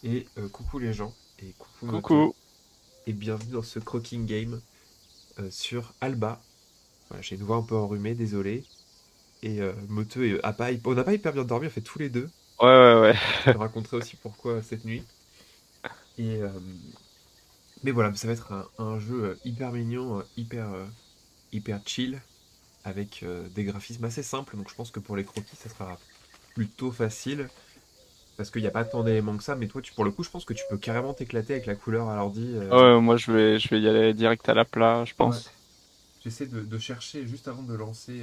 Et coucou les gens, et coucou Moto, Coucou. et bienvenue dans ce croaking game sur Alba. Voilà, j'ai une voix un peu enrhumée, désolé. Et Moto on n'a pas hyper bien dormi, en fait, tous les deux. Ouais, ouais, Je ouais. te raconterai aussi pourquoi cette nuit. Et, mais voilà, ça va être un jeu hyper mignon, hyper chill, avec des graphismes assez simples. Donc je pense que pour les croquis, ça sera plutôt facile, parce qu'il n'y a pas tant d'éléments que ça. Mais toi, pour le coup, je pense que tu peux carrément t'éclater avec la couleur à l'ordi. Ouais, moi je vais y aller direct à la plat, je Ouais. pense. J'essaie de chercher, juste avant de lancer,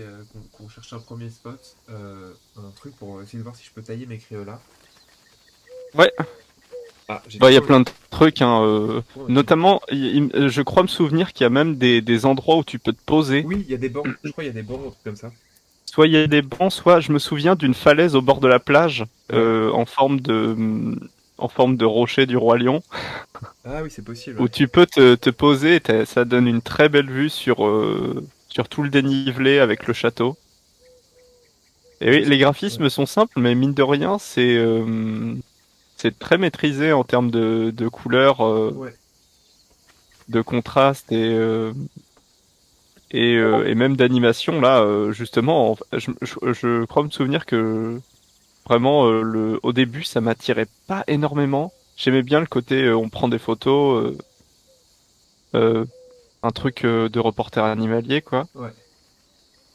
qu'on cherche un premier spot, un truc pour essayer de voir si je peux tailler mes créolas. Ouais, Ah, j'ai bah il y a trouvé plein de trucs, hein, un petit... notamment, je crois me souvenir qu'il y a même des endroits où tu peux te poser. Oui, il y a des bancs. Je crois qu'il y a des bancs, un truc comme ça. Soit il y a des bancs, soit je me souviens d'une falaise au bord de la plage, Ouais. en forme de rocher du roi Lion, Ah oui, c'est possible, où ouais. tu peux te poser. Ça donne une très belle vue sur tout le dénivelé avec le château. Et oui, les Ouais. graphismes sont simples, mais mine de rien, c'est très maîtrisé en termes de couleurs, Ouais. de contraste et même d'animation. Là, justement, je crois me souvenir que vraiment, au début, ça m'attirait pas énormément. J'aimais bien le côté, on prend des photos, euh, un truc de reporter animalier, quoi. Ouais.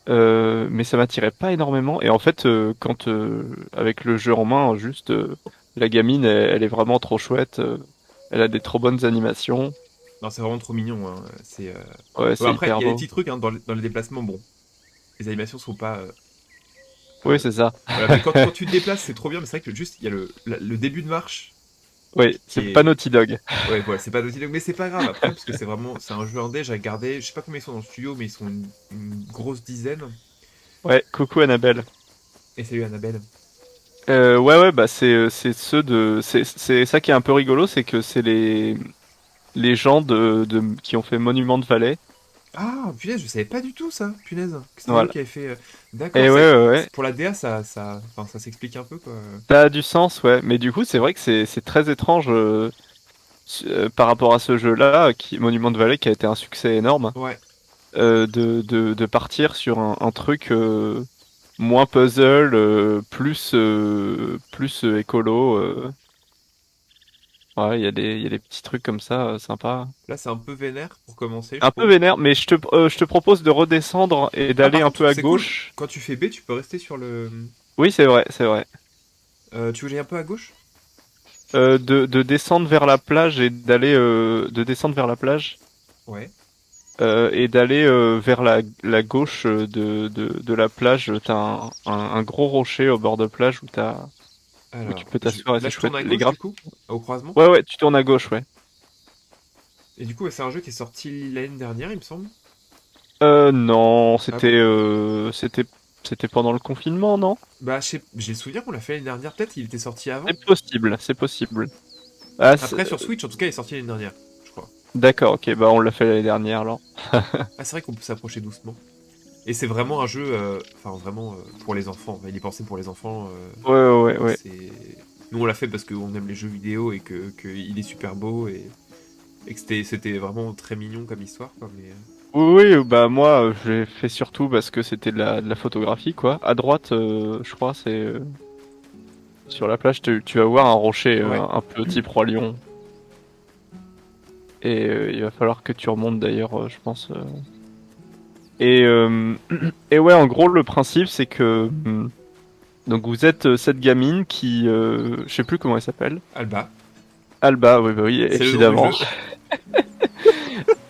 Mais ça m'attirait pas énormément. Et en fait, avec le jeu en main, juste la gamine, elle est vraiment trop chouette. Elle a des trop bonnes animations. Non, c'est vraiment trop mignon, hein. Ouais, Bon, c'est après, il hyper y a des beau. petits trucs, hein, dans les déplacements. Bon, les animations sont pas... Oui, euh, c'est ça. Voilà, mais quand tu te déplaces, c'est trop bien. Mais c'est vrai que juste, il y a le début de marche Oui, qui c'est pas est... Naughty Dog. Ouais, voilà, c'est pas Naughty Dog, mais c'est pas grave après, parce que c'est un jeu indé. J'ai regardé, je sais pas combien ils sont dans le studio, mais ils sont une grosse dizaine. Ouais, coucou Annabelle. Et salut Annabelle. Ouais, ouais, bah c'est ceux de, c'est ça qui est un peu rigolo, c'est que c'est les gens qui ont fait Monument de Valley. Ah, punaise, je savais pas du tout ça, punaise. Que c'était eux Voilà. qui avaient fait. D'accord, Et ouais, ouais, ouais. pour la DA, enfin, ça s'explique un peu quoi. Ça a du sens, ouais. Mais du coup, c'est vrai que c'est très étrange par rapport à ce jeu-là, Monument de Valley, qui a été un succès énorme, Ouais. de partir sur un truc moins puzzle, plus écolo. Ouais, il y a des petits trucs comme ça, sympas. Là, c'est un peu vénère pour commencer, je Un peu trouve. vénère, mais je te propose de redescendre et Ah, d'aller par un contre, peu à c'est cool. gauche. Quand tu fais B, tu peux rester sur le. Oui, c'est vrai, c'est vrai. Tu veux que j'aille un peu à gauche? De descendre vers la plage et de descendre vers la plage Ouais. et d'aller vers la gauche de la plage. T'as un gros rocher au bord de plage où tu Alors, peux t'asseoir et là, c'est je tourne chouette. à Les gauche du graphes. coup, au croisement. Ouais, ouais, tu tournes à gauche, ouais. Et du coup, ouais, c'est un jeu qui est sorti l'année dernière, il me semble. Non, Ah bon? c'était pendant le confinement, non? Bah, j'ai le souvenir qu'on l'a fait l'année dernière. Peut-être qu'il était sorti avant. C'est possible, c'est possible. Ah, Après, sur Switch, en tout cas, il est sorti l'année dernière, je crois. d'accord, ok, bah on l'a fait l'année dernière alors. Ah, c'est vrai qu'on peut s'approcher doucement. Et c'est vraiment un jeu, enfin vraiment pour les enfants. Enfin, il est pensé pour les enfants. Ouais, ouais, ouais, ouais. Nous on l'a fait parce qu'on aime les jeux vidéo et que il est super beau et que c'était vraiment très mignon comme histoire quoi. Mais Oui, oui, bah moi j'ai fait surtout parce que c'était de la photographie quoi. À droite, je crois, c'est sur la plage, tu vas voir un rocher ouais. un peu type roi lion. Et il va falloir que tu remontes d'ailleurs, je pense. Et, euh, et ouais, en gros, le principe c'est que donc vous êtes cette gamine qui, je sais plus comment elle s'appelle. Alba, Alba, oui, bah oui, c'est le nom du évidemment. jeu.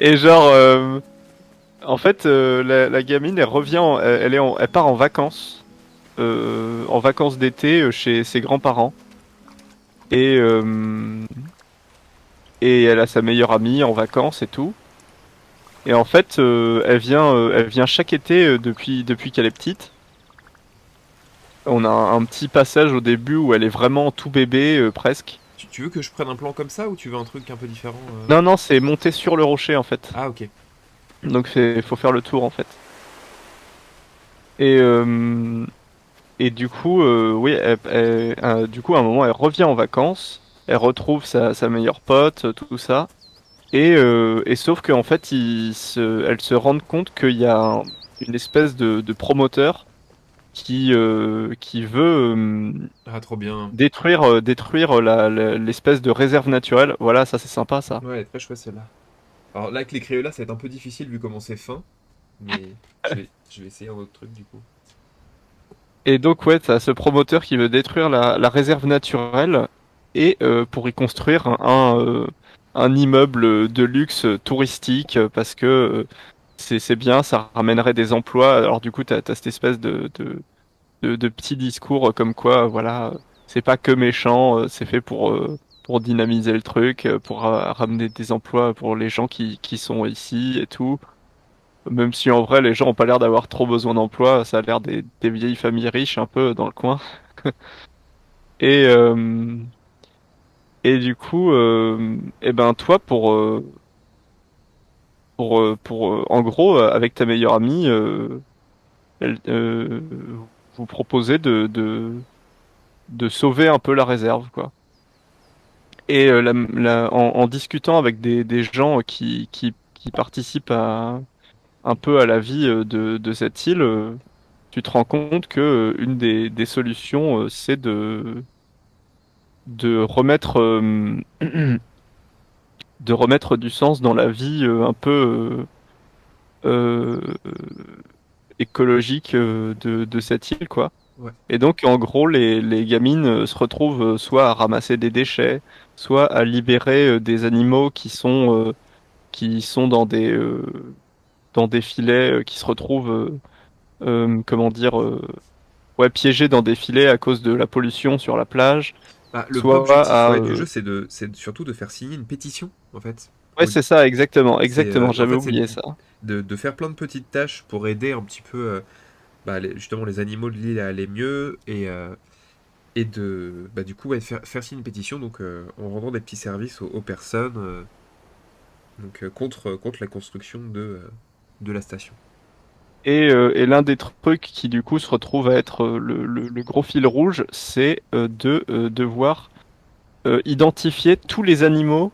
Et genre, en fait, la gamine, elle revient, elle part en vacances d'été chez ses grands-parents. Et, euh, et elle a sa meilleure amie en vacances et tout. Et en fait, elle vient chaque été depuis qu'elle est petite. On a un petit passage au début où elle est vraiment tout bébé, presque. Tu veux que je prenne un plan comme ça ou tu veux un truc un peu différent Non, non, c'est monter sur le rocher en fait. Ah ok. Donc faut faire le tour en fait. Et, euh, et du coup, oui, du coup, à un moment, elle revient en vacances. elle retrouve sa meilleure pote, tout ça. Et sauf qu'en fait, elles se rendent compte qu'il y a une espèce de promoteur qui veut Ah, trop bien. détruire l'espèce de réserve naturelle. Voilà, ça c'est sympa ça. Ouais, très chouette celle-là. Alors là, avec les Crayolas, ça va être un peu difficile vu comment c'est fin, mais je vais essayer un autre truc du coup. Et donc ouais, t'as ce promoteur qui veut détruire la réserve naturelle et pour y construire un immeuble de luxe touristique parce que c'est bien, ça ramènerait des emplois. Alors du coup, t'as cette espèce de petits discours comme quoi, voilà, c'est pas que méchant, c'est fait pour dynamiser le truc, pour ramener des emplois pour les gens qui sont ici et tout. Même si en vrai, les gens ont pas l'air d'avoir trop besoin d'emploi, ça a l'air des vieilles familles riches un peu dans le coin. Et, euh, et du coup, eh ben toi, en gros, avec ta meilleure amie, vous proposez de sauver un peu la réserve, quoi. Et en discutant avec des gens qui participent un peu à la vie de cette île, tu te rends compte que une des solutions, c'est de remettre, de remettre du sens dans la vie un peu écologique de cette île, quoi. Ouais. Et donc, en gros, les gamines se retrouvent soit à ramasser des déchets, soit à libérer des animaux qui sont dans des filets, qui se retrouvent, comment dire, ouais, piégés dans des filets à cause de la pollution sur la plage, Bah, le vrai soit objectif à... ouais, du jeu, c'est surtout de faire signer une pétition, en fait. Ouais, c'est ça, exactement, C'est, exactement, en j'avais fait, c'est oublié ça. de faire plein de petites tâches pour aider un petit peu bah, justement les animaux de l'île à aller mieux et bah, du coup ouais, faire signer une pétition donc en rendant des petits services aux personnes donc contre la construction de la station. Et l'un des trucs qui du coup se retrouve à être le gros fil rouge, c'est de devoir identifier tous les animaux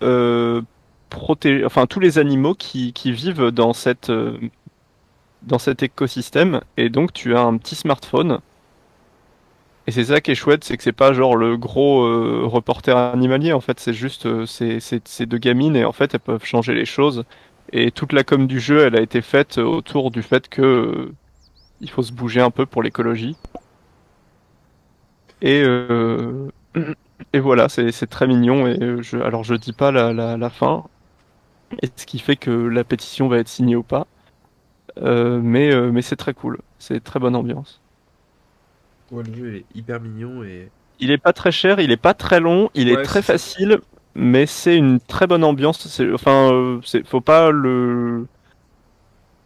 enfin tous les animaux qui vivent dans cet écosystème. Et donc tu as un petit smartphone. Et c'est ça qui est chouette, c'est que c'est pas genre le gros reporter animalier. En fait, c'est juste c'est deux gamines et en fait elles peuvent changer les choses. Et toute la com du jeu, elle a été faite autour du fait que il faut se bouger un peu pour l'écologie. Et, et voilà, c'est très mignon. Et alors je dis pas la fin, et ce qui fait que la pétition va être signée ou pas. Mais c'est très cool. C'est très bonne ambiance. Ouais, le jeu il est hyper mignon et Il est pas très cher, il est pas très long, il est ouais très c'est ça. facile, mais c'est une très bonne ambiance. Enfin, faut pas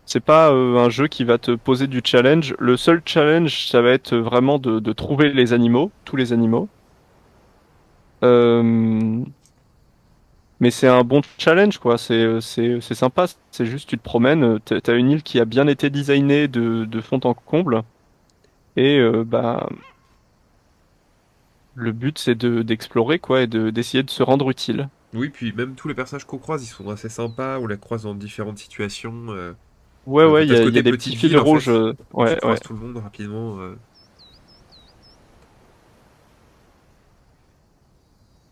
c'est pas un jeu qui va te poser du challenge. Le seul challenge, ça va être vraiment de trouver les animaux, tous les animaux. Euh, Mais c'est un bon challenge, quoi. C'est sympa. C'est juste, tu te promènes, t'as une île qui a bien été designée de fond en comble. Et bah, le but, c'est d'explorer, quoi, et d'essayer de se rendre utile. Oui, puis même tous les personnages qu'on croise ils sont assez sympas, on les croise dans différentes situations. Ouais, Enfin, ouais, t'as ce il y a côté des petits petite fils ville en rouges. fait où tu Ouais, ouais. croises tout le monde rapidement.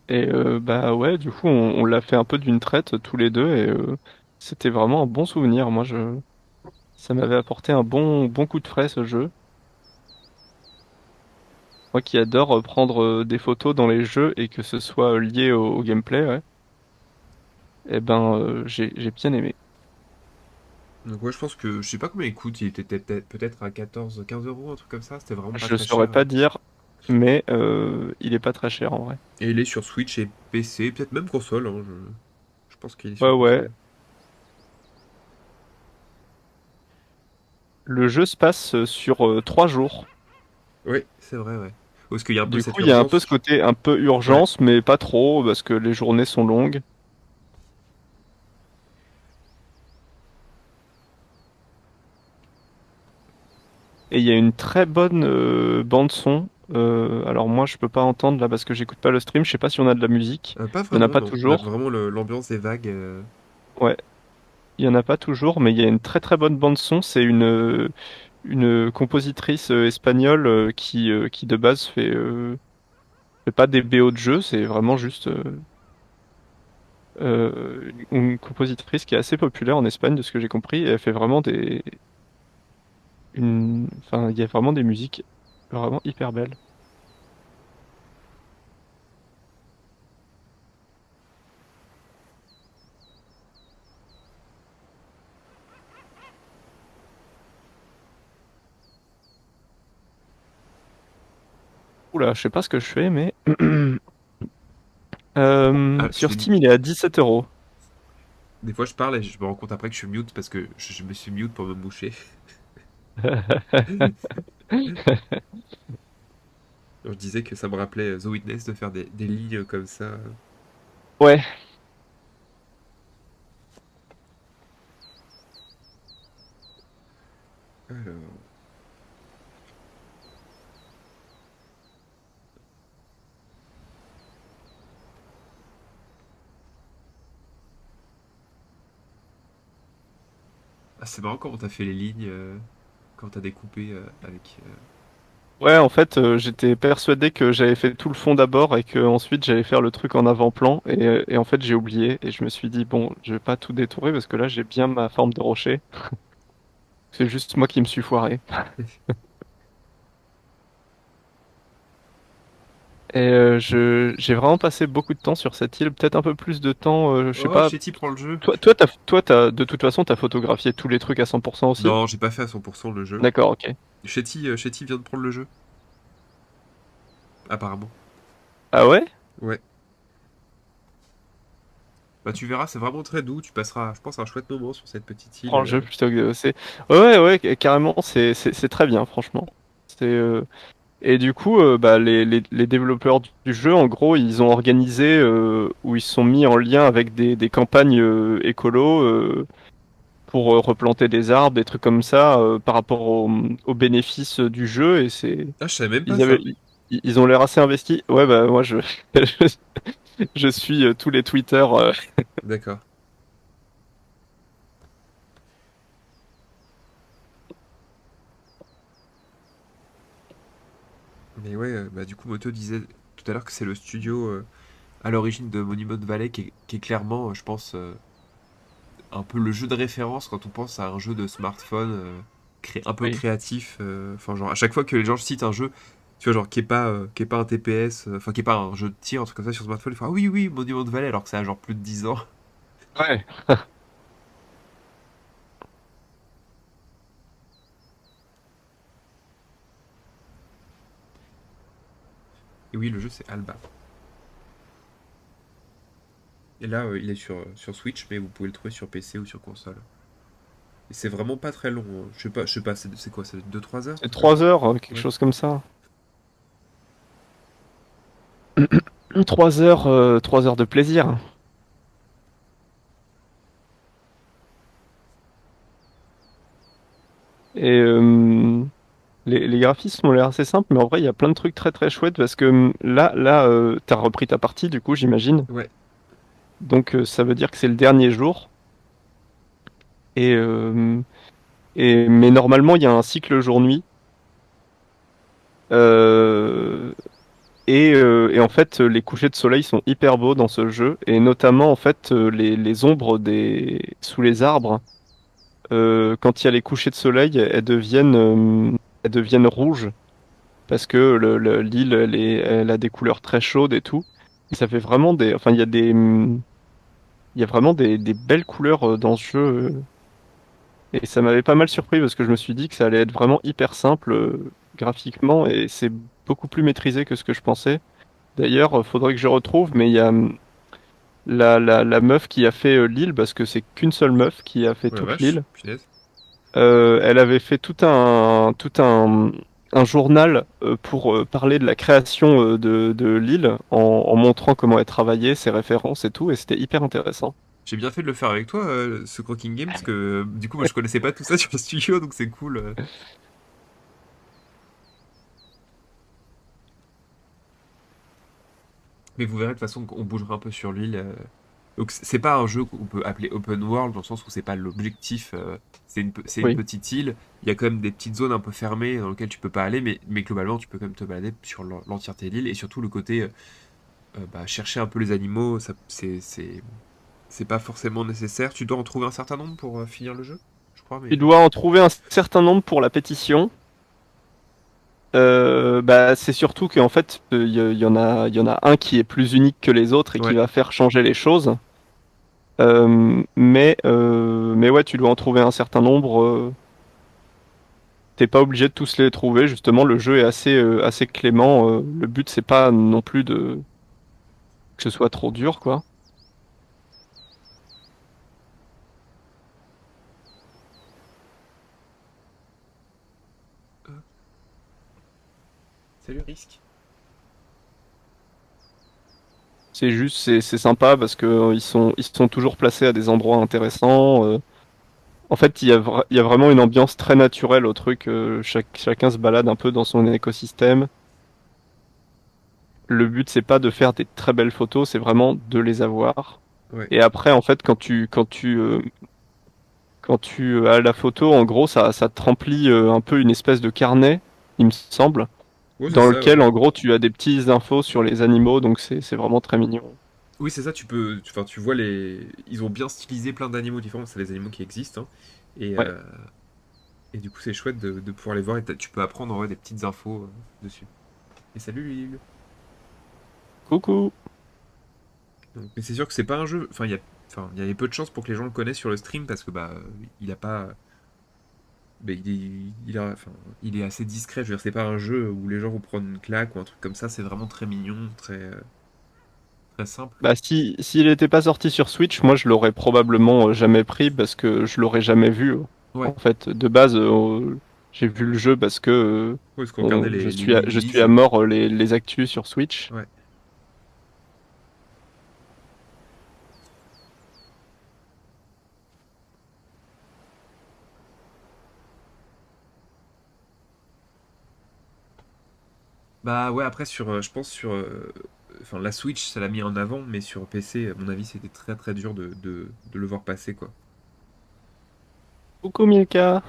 Et bah, ouais, du coup, on l'a fait un peu d'une traite, tous les deux. Et c'était vraiment un bon souvenir. Ça m'avait apporté un bon coup de frais, ce jeu. Moi qui adore prendre des photos dans les jeux et que ce soit lié au gameplay, ouais. Eh ben, j'ai bien aimé. Donc ouais, je pense que je sais pas combien il coûte, il était peut-être à 14 15 euros, un truc comme ça, c'était vraiment pas Je très saurais cher. pas dire, mais il est pas très cher en vrai. Et il est sur Switch et PC, peut-être même console, hein, je pense qu'il est Ouais, sur ouais. console. Le jeu se passe sur 3 jours. Oui, c'est vrai, ouais. Parce qu'il y a un peu Du cette coup, il y a un peu urgence. ce côté un peu Ouais. urgence, mais pas trop, parce que les journées sont longues. Et il y a une très bonne bande son. Alors moi, je peux pas entendre là parce que j'écoute pas le stream. Je sais pas si on a de la musique. Pas Il y en a vraiment, pas non. On a toujours. vraiment l'ambiance des vagues. Ouais, il y en a pas toujours, mais il y a une très très bonne bande son. C'est une compositrice espagnole qui de base fait pas des BO de jeux. C'est vraiment juste une compositrice qui est assez populaire en Espagne, de ce que j'ai compris. Et elle fait vraiment enfin, il y a vraiment des musiques vraiment hyper belles. Oula, je sais pas ce que je fais, mais Ah, sur Steam, il est à 17 €. des fois, je parle et je me rends compte après que je suis mute parce que je me suis mute pour me moucher. Je disais que ça me rappelait The Witness de faire des lignes comme ça. Ouais, Alors. Ah, c'est marrant comment t'as fait les lignes quand t'as découpé avec. ouais, en fait, j'étais persuadé que j'avais fait tout le fond d'abord et que ensuite j'allais faire le truc en avant-plan et en fait j'ai oublié et je me suis dit bon, je vais pas tout détourer parce que là j'ai bien ma forme de rocher. C'est juste moi qui me suis foiré. Et j'ai vraiment passé beaucoup de temps sur cette île, peut-être un peu plus de temps, je sais Oh, pas. Chetty prend le jeu. De toute façon, t'as photographié tous les trucs à 100% aussi? Non, j'ai pas fait à 100% le jeu. D'accord, ok. Chetty vient de prendre le jeu, apparemment. Ah ouais? Ouais. Bah, tu verras, c'est vraiment très doux. Tu passeras, je pense, un chouette moment sur cette petite île. Prends le jeu plutôt que c'est. Ouais, ouais, carrément, c'est très bien, franchement. C'est Et du coup, bah, les développeurs du jeu, en gros, ils ont organisé où ils se sont mis en lien avec des campagnes écolo pour replanter des arbres, des trucs comme ça, par rapport aux bénéfices du jeu. Et c'est, Ah, je savais même pas ils avaient, ça. ils ont l'air assez investis. Ouais, bah moi, je suis tous les Twitter. D'accord. Mais ouais, bah, du coup, Moto disait tout à l'heure que c'est le studio à l'origine de Monument Valley qui est clairement, je pense, un peu le jeu de référence quand on pense à un jeu de smartphone un peu Oui. créatif. Enfin, genre, à chaque fois que les gens citent un jeu, tu vois, genre, qui est pas un TPS, enfin, qui est pas un jeu de tir, un truc comme ça sur smartphone, ils font ah oui, oui, Monument Valley, alors que ça a genre plus de 10 ans. Ouais. Et oui, le jeu c'est Alba. Et là, il est sur Switch, mais vous pouvez le trouver sur PC ou sur console. Et c'est vraiment pas très long, hein. Je sais pas, c'est quoi, c'est 2 3 heures, C'est tout comme ça? 3 heures, quelque Ouais. chose comme ça. 3 heures, 3 heures de plaisir. Et les graphismes ont l'air assez simples, mais en vrai, il y a plein de trucs très très chouettes parce que là, t'as repris ta partie, du coup, j'imagine. Ouais. Donc, ça veut dire que c'est le dernier jour. Et, mais normalement, il y a un cycle jour-nuit. Euh, et en fait, les couchers de soleil sont hyper beaux dans ce jeu. Et notamment, en fait, les ombres sous les arbres, quand il y a les couchers de soleil, elles deviennent rouges. Parce que l'île, elle a des couleurs très chaudes et tout. Et ça fait vraiment enfin, il y a vraiment des belles couleurs dans ce jeu. Et ça m'avait pas mal surpris parce que je me suis dit que ça allait être vraiment hyper simple graphiquement et c'est beaucoup plus maîtrisé que ce que je pensais. D'ailleurs, faudrait que je retrouve, mais il y a la meuf qui a fait l'île, parce que c'est qu'une seule meuf qui a fait Oh la toute vache, l'île. punaise. Elle avait fait un journal pour parler de la création de l'île en montrant comment elle travaillait, ses références et tout, et c'était hyper intéressant. J'ai bien fait de le faire avec toi, ce Croaking Game, parce que du coup, moi je connaissais pas tout ça sur le studio, donc c'est cool. Mais vous verrez de toute façon qu'on bougera un peu sur l'île. Donc c'est pas un jeu qu'on peut appeler open world dans le sens où c'est pas l'objectif. C'est une Oui. petite île. Il y a quand même des petites zones un peu fermées dans lesquelles tu peux pas aller, mais globalement tu peux quand même te balader sur l'entièreté de l'île et surtout le côté bah, chercher un peu les animaux, c'est pas forcément nécessaire. Tu dois en trouver un certain nombre pour finir le jeu, je crois, Tu mais dois en trouver un certain nombre pour la pétition. Bah, c'est surtout qu'en fait, il y en a un qui est plus unique que les autres et qui ouais. va faire changer les choses. Mais ouais, tu dois en trouver un certain nombre. T'es pas obligé de tous les trouver. Justement, le jeu est assez clément. Le but, c'est pas non plus de que ce soit trop dur, quoi. Euh, Salut Risque. C'est juste, c'est sympa parce que ils sont toujours placés à des endroits intéressants. En fait, il y a vraiment une ambiance très naturelle au truc. Chacun se balade un peu dans son écosystème. Le but, c'est pas de faire des très belles photos, c'est vraiment de les avoir. Ouais. Et après, en fait, quand tu as la photo, en gros, ça te remplit un peu une espèce de carnet, il me semble, Ouais, c'est dans ça, ouais. lequel, en gros, tu as des petites infos sur les animaux, donc c'est vraiment très mignon. Oui, c'est ça, enfin, tu vois les. Ils ont bien stylisé plein d'animaux différents, c'est des animaux qui existent, hein. Et, Ouais. euh, et du coup, c'est chouette de pouvoir les voir et tu peux apprendre ouais, des petites infos dessus. Et salut Lille. Coucou. Mais c'est sûr que c'est pas un jeu. Enfin, il y avait peu de chances pour que les gens le connaissent sur le stream parce que bah il a pas. Bah, enfin, il est assez discret. Je veux dire, c'est pas un jeu où les gens vont prendre une claque ou un truc comme ça. C'est vraiment très mignon, très simple. Bah si s'il n'était pas sorti sur Switch, moi je l'aurais probablement jamais pris parce que je l'aurais jamais vu. Ouais, En fait, de base, j'ai vu le jeu parce que ouais, parce qu'on regardait les je suis à releases. mort les actus sur Switch. Ouais. Bah ouais, après je pense enfin la Switch, ça l'a mis en avant, mais sur PC, à mon avis, c'était très très dur de le voir passer quoi. Coucou Milka.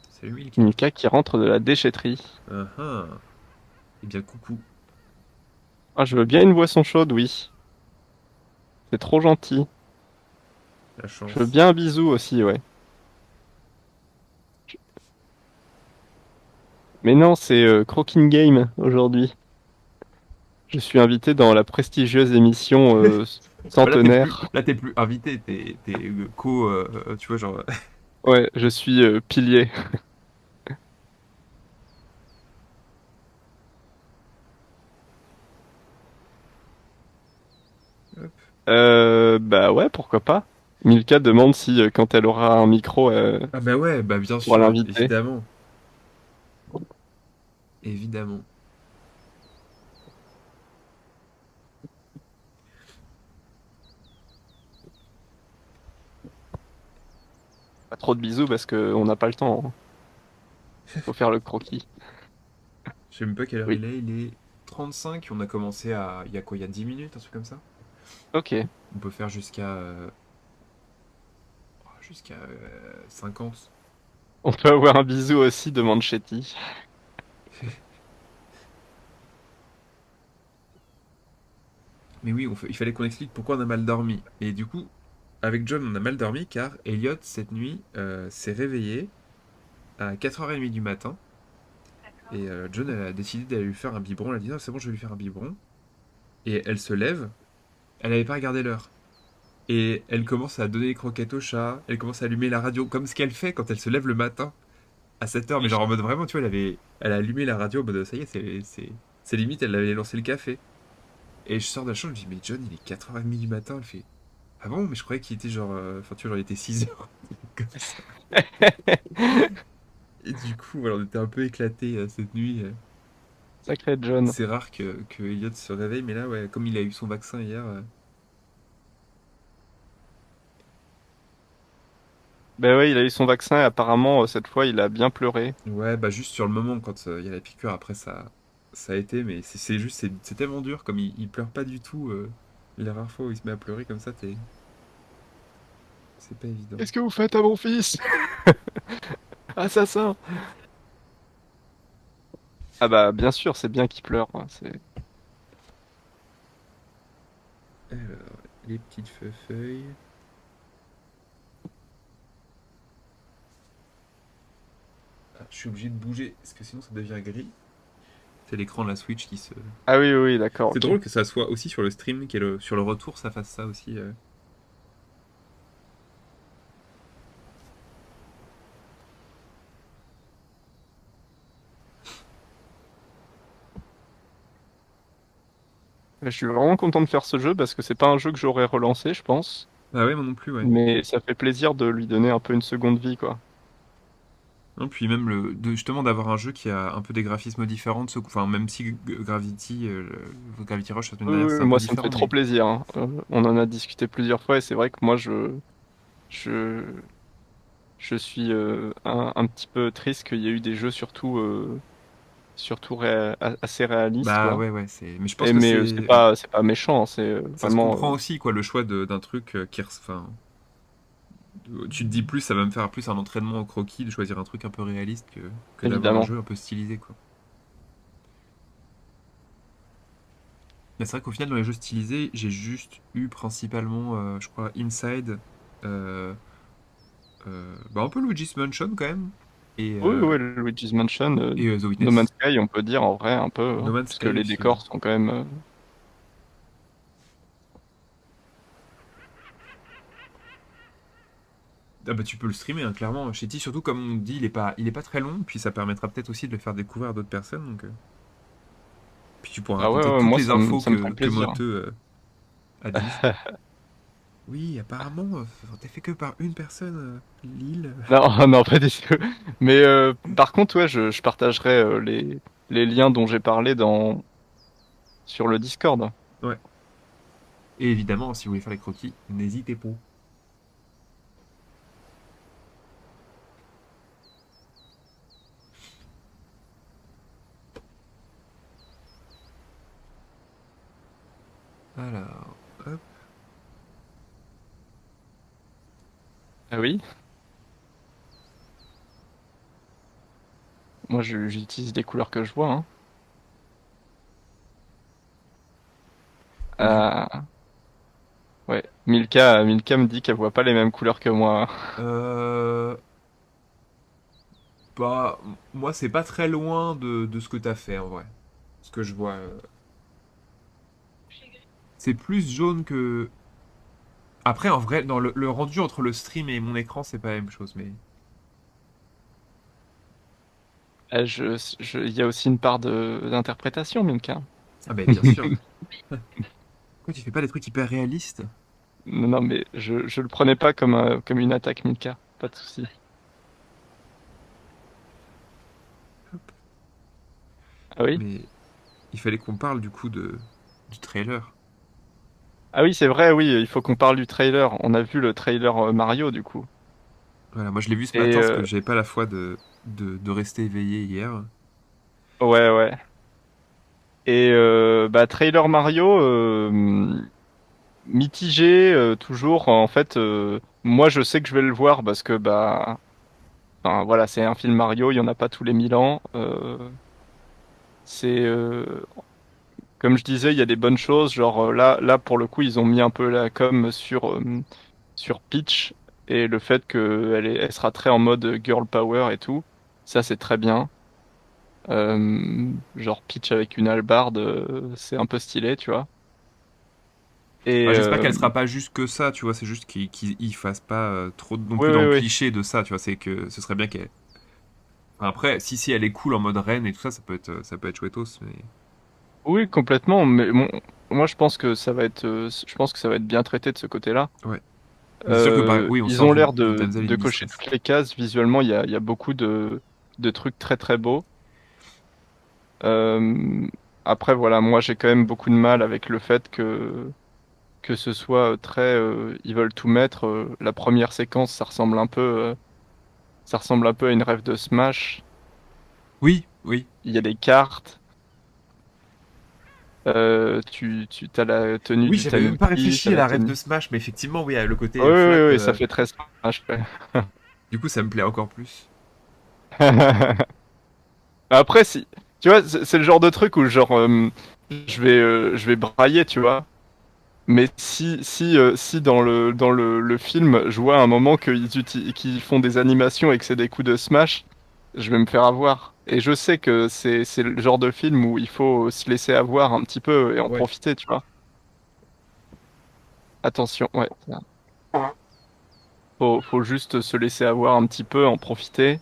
Salut Milka. Milka qui rentre de la déchetterie. Ah ah. Eh bien coucou. Ah, je veux bien une boisson chaude, oui. C'est trop gentil. La Je veux chance. bien un bisou aussi, ouais. Mais non, c'est Croaking Game aujourd'hui. Je suis invité dans la prestigieuse émission Bah centenaire. là t'es plus invité, t'es co, tu vois genre. Ouais, je suis pilier. Hop. Bah ouais, pourquoi pas. Milka demande si quand elle aura un micro, Ah bah ouais, bah bien pourra sûr, l'inviter. évidemment, évidemment. Pas trop de bisous parce que on n'a pas le temps, hein. Faut faire le croquis. Je sais même pas quelle heure Oui. il est 35, on a commencé il y a quoi, il y a 10 minutes, un truc comme ça? Ok. On peut faire jusqu'à 50. On peut avoir un bisou aussi, demande Chetty. Mais oui, il fallait qu'on explique pourquoi on a mal dormi. Et du coup, avec John, on a mal dormi car Elliot, cette nuit, s'est réveillé à 4h30 du matin. Et John elle a décidé d'aller lui faire un biberon. Elle a dit non, c'est bon, je vais lui faire un biberon. Et elle se lève. Elle n'avait pas regardé l'heure. Et elle commence à donner les croquettes au chat. Elle commence à allumer la radio, comme ce qu'elle fait quand elle se lève le matin à 7h. Mais genre en mode vraiment, tu vois, elle a allumé la radio en mode ça y est, c'est limite, elle avait lancé le café. Et je sors de la chambre, je dis mais John, il est 4h30 du matin. Elle fait ah bon, mais je croyais qu'il était genre. Enfin, tu vois, genre il était 6h. Comme ça. Et du coup, voilà, on était un peu éclatés cette nuit. Sacré John. C'est rare que Elliot se réveille, mais là, ouais, comme il a eu son vaccin hier. Ben ouais, il a eu son vaccin et apparemment, cette fois, il a bien pleuré. Ouais, bah juste sur le moment, quand il y a la piqûre, après ça a été, mais c'est juste, c'est tellement dur, comme il pleure pas du tout. Les rares fois où il se met à pleurer comme ça, c'est pas évident. Qu'est-ce que vous faites à mon fils? Assassin! Ah bah bien sûr, c'est bien qu'il pleure, hein, c'est... Alors, les petites feuilles. Ah, je suis obligé de bouger, parce que sinon ça devient gris. C'est l'écran de la Switch qui se... Ah oui, oui, d'accord, C'est ok. drôle que ça soit aussi sur le stream, sur le retour, ça fasse ça aussi. Je suis vraiment content de faire ce jeu parce que c'est pas un jeu que j'aurais relancé, je pense. Ah ouais, moi non plus, ouais. Mais ça fait plaisir de lui donner un peu une seconde vie, quoi. Non, puis même justement d'avoir un jeu qui a un peu des graphismes différents de ceux, enfin même si Gravity Rush la semaine Oui, dernière oui, c'est oui, un peu moi ça me fait différent, trop mais plaisir, hein. On en a discuté plusieurs fois et c'est vrai que moi je, je suis un petit peu triste qu'il y ait eu des jeux assez réalistes, bah quoi. ouais ouais c'est, mais je pense Et que mais c'est, c'est pas méchant, hein, c'est ça se vraiment comprend aussi quoi, le choix d'un truc enfin, tu te dis plus ça va me faire plus un entraînement au croquis de choisir un truc un peu réaliste que d'avoir un évidemment. jeu un peu stylisé quoi. Mais c'est vrai qu'au final dans les jeux stylisés j'ai juste eu principalement je crois Inside, euh, bah un peu Luigi's Mansion quand même et Oui, euh, oui, Luigi's Mansion, et The No Man's Witness. Sky, on peut dire en vrai un peu, No hein, Man's parce que Sky les aussi, ouais. décors sont quand même. Ah bah tu peux le streamer, hein, clairement. Shetty, surtout comme on dit, il est pas très long, puis ça permettra peut-être aussi de le faire découvrir à d'autres personnes. Donc, puis tu pourras Ah ouais, raconter ouais, toutes moi les infos ça me ferait que plaisir. Moteux a dit. Oui, apparemment, t'es fait que par une personne, Lille. Non, non, pas du tout. Mais par contre, ouais, je partagerai les liens dont j'ai parlé sur le Discord. Ouais. Et évidemment, si vous voulez faire les croquis, n'hésitez pas. Alors, hop. Ah oui? Moi, j'utilise des couleurs que je vois, hein. Du, Ah, ouais. Milka me dit qu'elle voit pas les mêmes couleurs que moi. euh, bah, moi, c'est pas très loin de ce que t'as fait en vrai. Ce que je vois. C'est plus jaune que. Après, en vrai, dans le rendu entre le stream et mon écran, c'est pas la même chose, mais. Il y a aussi une part d'interprétation, Milka. Ah bah bien sûr. Pourquoi tu fais pas des trucs hyper réalistes? Non, non, mais je le prenais pas comme une attaque, Milka. Pas de souci. Ah oui? Mais il fallait qu'on parle du coup du trailer. Ah oui, c'est vrai, oui, il faut qu'on parle du trailer. On a vu le trailer Mario, du coup. Voilà, moi je l'ai vu ce Et matin parce que j'avais pas la foi de rester éveillé hier. ouais, ouais. Et bah, trailer Mario, mitigé, toujours. En fait, moi, je sais que je vais le voir parce que, bah, enfin, voilà, c'est un film Mario, il y en a pas tous les 1000 ans. C'est comme je disais, il y a des bonnes choses. Genre là, pour le coup, ils ont mis un peu la com sur Peach et le fait elle sera très en mode girl power et tout. Ça, c'est très bien. Genre Peach avec une hallebarde, c'est un peu stylé, tu vois. Et Bah, j'espère qu'elle sera pas juste que ça, tu vois, c'est juste qu'ils fassent pas trop non oui, plus dans oui, le oui. cliché de ça, tu vois, c'est que ce serait bien qu'elle. Enfin, après, si elle est cool en mode reine et tout ça, ça peut être chouettos, mais. Oui, complètement. Mais bon, moi, je pense que ça va être bien traité de ce côté-là. Ouais. Mais c'est sûr que oui, on sait Ils ont entre l'air les damsels in de cocher distress. toutes les cases. Visuellement, il y a beaucoup de trucs très très beaux. Euh, Après, voilà, moi j'ai quand même beaucoup de mal avec le fait que ce soit très. Ils veulent tout mettre. La première séquence, ça ressemble un peu à une rêve de Smash. Oui, oui. Il y a des cartes. tu t'as la tenue Oui, du j'avais même pas tanuki, t'as réfléchi à la la ref tenue. de Smash, mais effectivement, oui, le côté Oui, flat, oui, oui, ça fait très Smash. Ouais. du coup, ça me plaît encore plus. Après, si, tu vois, c'est le genre de truc où genre, je vais brailler, tu vois. Mais si dans le film, je vois à un moment qu'ils font des animations et que c'est des coups de Smash, je vais me faire avoir. Et je sais que c'est le genre de film où il faut se laisser avoir un petit peu et en Ouais. profiter, tu vois. Attention, ouais. Faut juste se laisser avoir un petit peu, en profiter.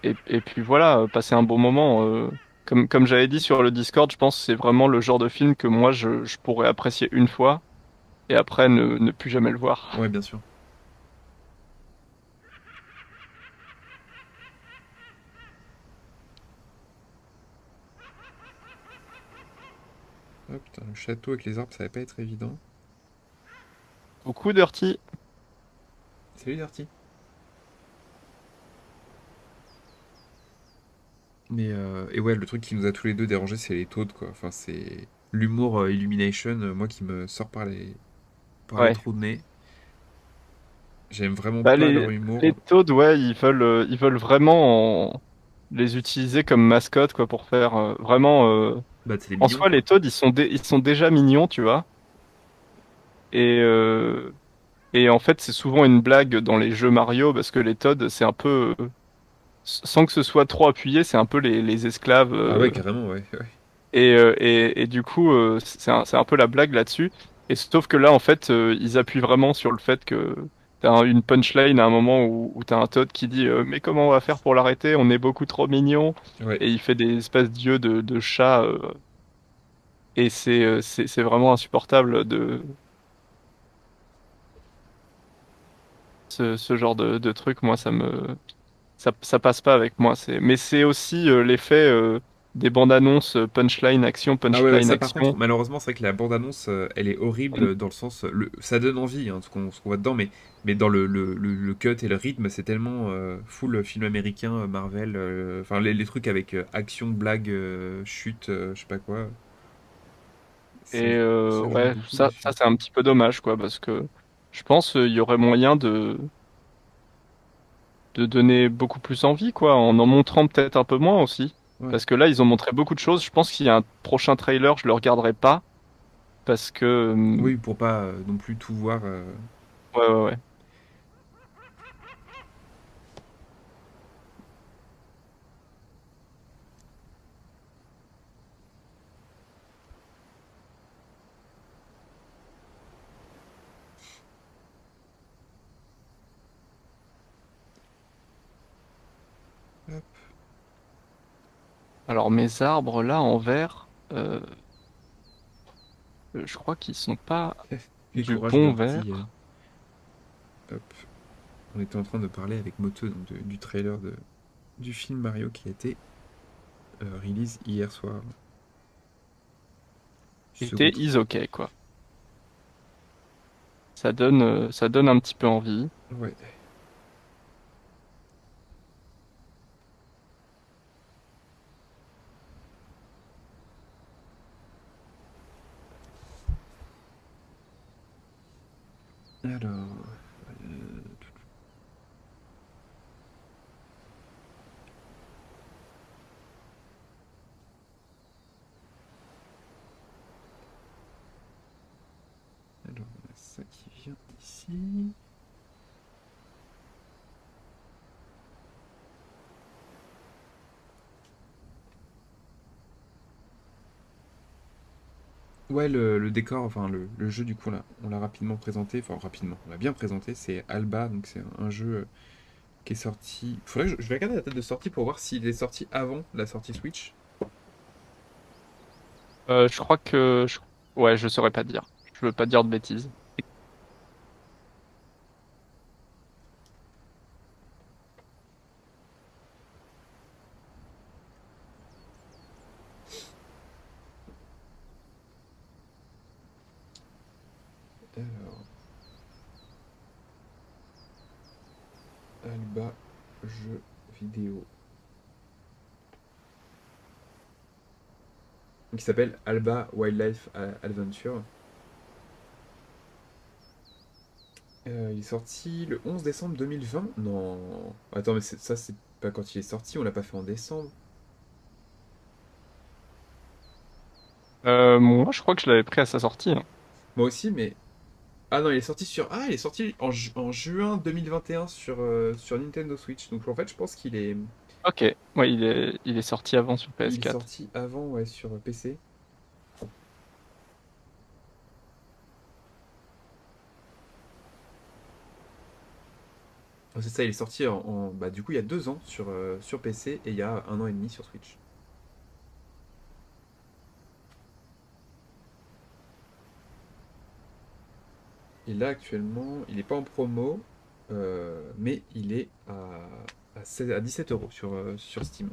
Et, et puis voilà, passer un bon moment. Comme j'avais dit sur le Discord, je pense que c'est vraiment le genre de film que moi je pourrais apprécier une fois et après ne plus jamais le voir. Ouais, bien sûr. Oh putain, le château avec les arbres, ça va pas être évident. Beaucoup Dirty. Salut Darty. Mais et ouais, le truc qui nous a tous les deux dérangés, c'est les taudes, quoi. Enfin, c'est l'humour Illumination, moi qui me sort par les Ouais. trous de nez. J'aime vraiment Bah, pas leur humour. les Toads, ouais, ils veulent vraiment les utiliser comme mascotte, quoi, pour faire vraiment. Bah, c'est les En mignons, soi, les quoi. Toads, ils sont déjà mignons, tu vois. Et, et en fait, c'est souvent une blague dans les jeux Mario parce que les Toads, c'est un peu, sans que ce soit trop appuyé, c'est un peu les esclaves. Ah ouais, carrément, ouais. Ouais. Et du coup, c'est un peu la blague là-dessus. Et sauf que là, en fait, ils appuient vraiment sur le fait que une punchline à un moment où t'as un Todd qui dit mais comment on va faire pour l'arrêter? On est beaucoup trop mignons. Ouais. Et il fait des espèces d'yeux de chat. Et c'est vraiment insupportable de ce genre de truc. Moi, ça passe pas avec moi. Mais c'est aussi l'effet des bandes annonces Ah ouais, ouais, punchline, ça par contre, action. malheureusement, c'est vrai que la bande-annonce, elle est horrible dans le sens, ça donne envie, hein, ce qu'on voit dedans, mais dans le cut et le rythme, c'est tellement full film américain, Marvel, enfin les trucs avec action, blague, chute, je sais pas quoi, Et ça joue ouais, beaucoup ça dessus. c'est un petit peu dommage, quoi, parce que je pense il y aurait moyen de donner beaucoup plus envie, quoi, en montrant peut-être un peu moins aussi. Ouais. Parce que là, ils ont montré beaucoup de choses. Je pense qu'il y a un prochain trailer, je le regarderai pas, parce que Oui, pour pas non plus tout voir. ouais, ouais, ouais. Hop, Alors mes arbres là en verre, je crois qu'ils sont pas quel du courage, bon Dirty. verre. Hop. On était en train de parler avec Moto donc du trailer du film Mario qui a été release hier soir. Était Second. is ok, quoi. Ça donne un petit peu envie. Ouais. Alors. euh, Alors, on a ça qui vient ici. Ouais, le décor, enfin le jeu du coup, on l'a rapidement présenté, enfin rapidement, on l'a bien présenté, c'est Alba, donc c'est un jeu qui est sorti. Faudrait que je vais regarder la date de sortie pour voir s'il est sorti avant la sortie Switch. Je crois que ouais, je saurais pas dire. Je veux pas dire de bêtises. Alors, Alba, jeu vidéo. qui s'appelle Alba Wildlife Adventure. Il est sorti le 11 décembre 2020. Non. Attends, mais ça, c'est pas quand il est sorti, on l'a pas fait en décembre. Moi, je crois que je l'avais pris à sa sortie, hein. Moi aussi, mais. Ah non, il est sorti sur. Ah, il est sorti en juin 2021 sur Nintendo Switch. Donc en fait, je pense qu'il est. Ok, ouais, il est sorti avant sur Il est PS4. sorti avant, ouais, sur PC. Oh, c'est ça, il est sorti bah, du coup, il y a 2 ans sur PC et il y a 1 an et demi sur Switch. Et là, actuellement, il n'est pas en promo, mais il est à 17 euros sur Steam.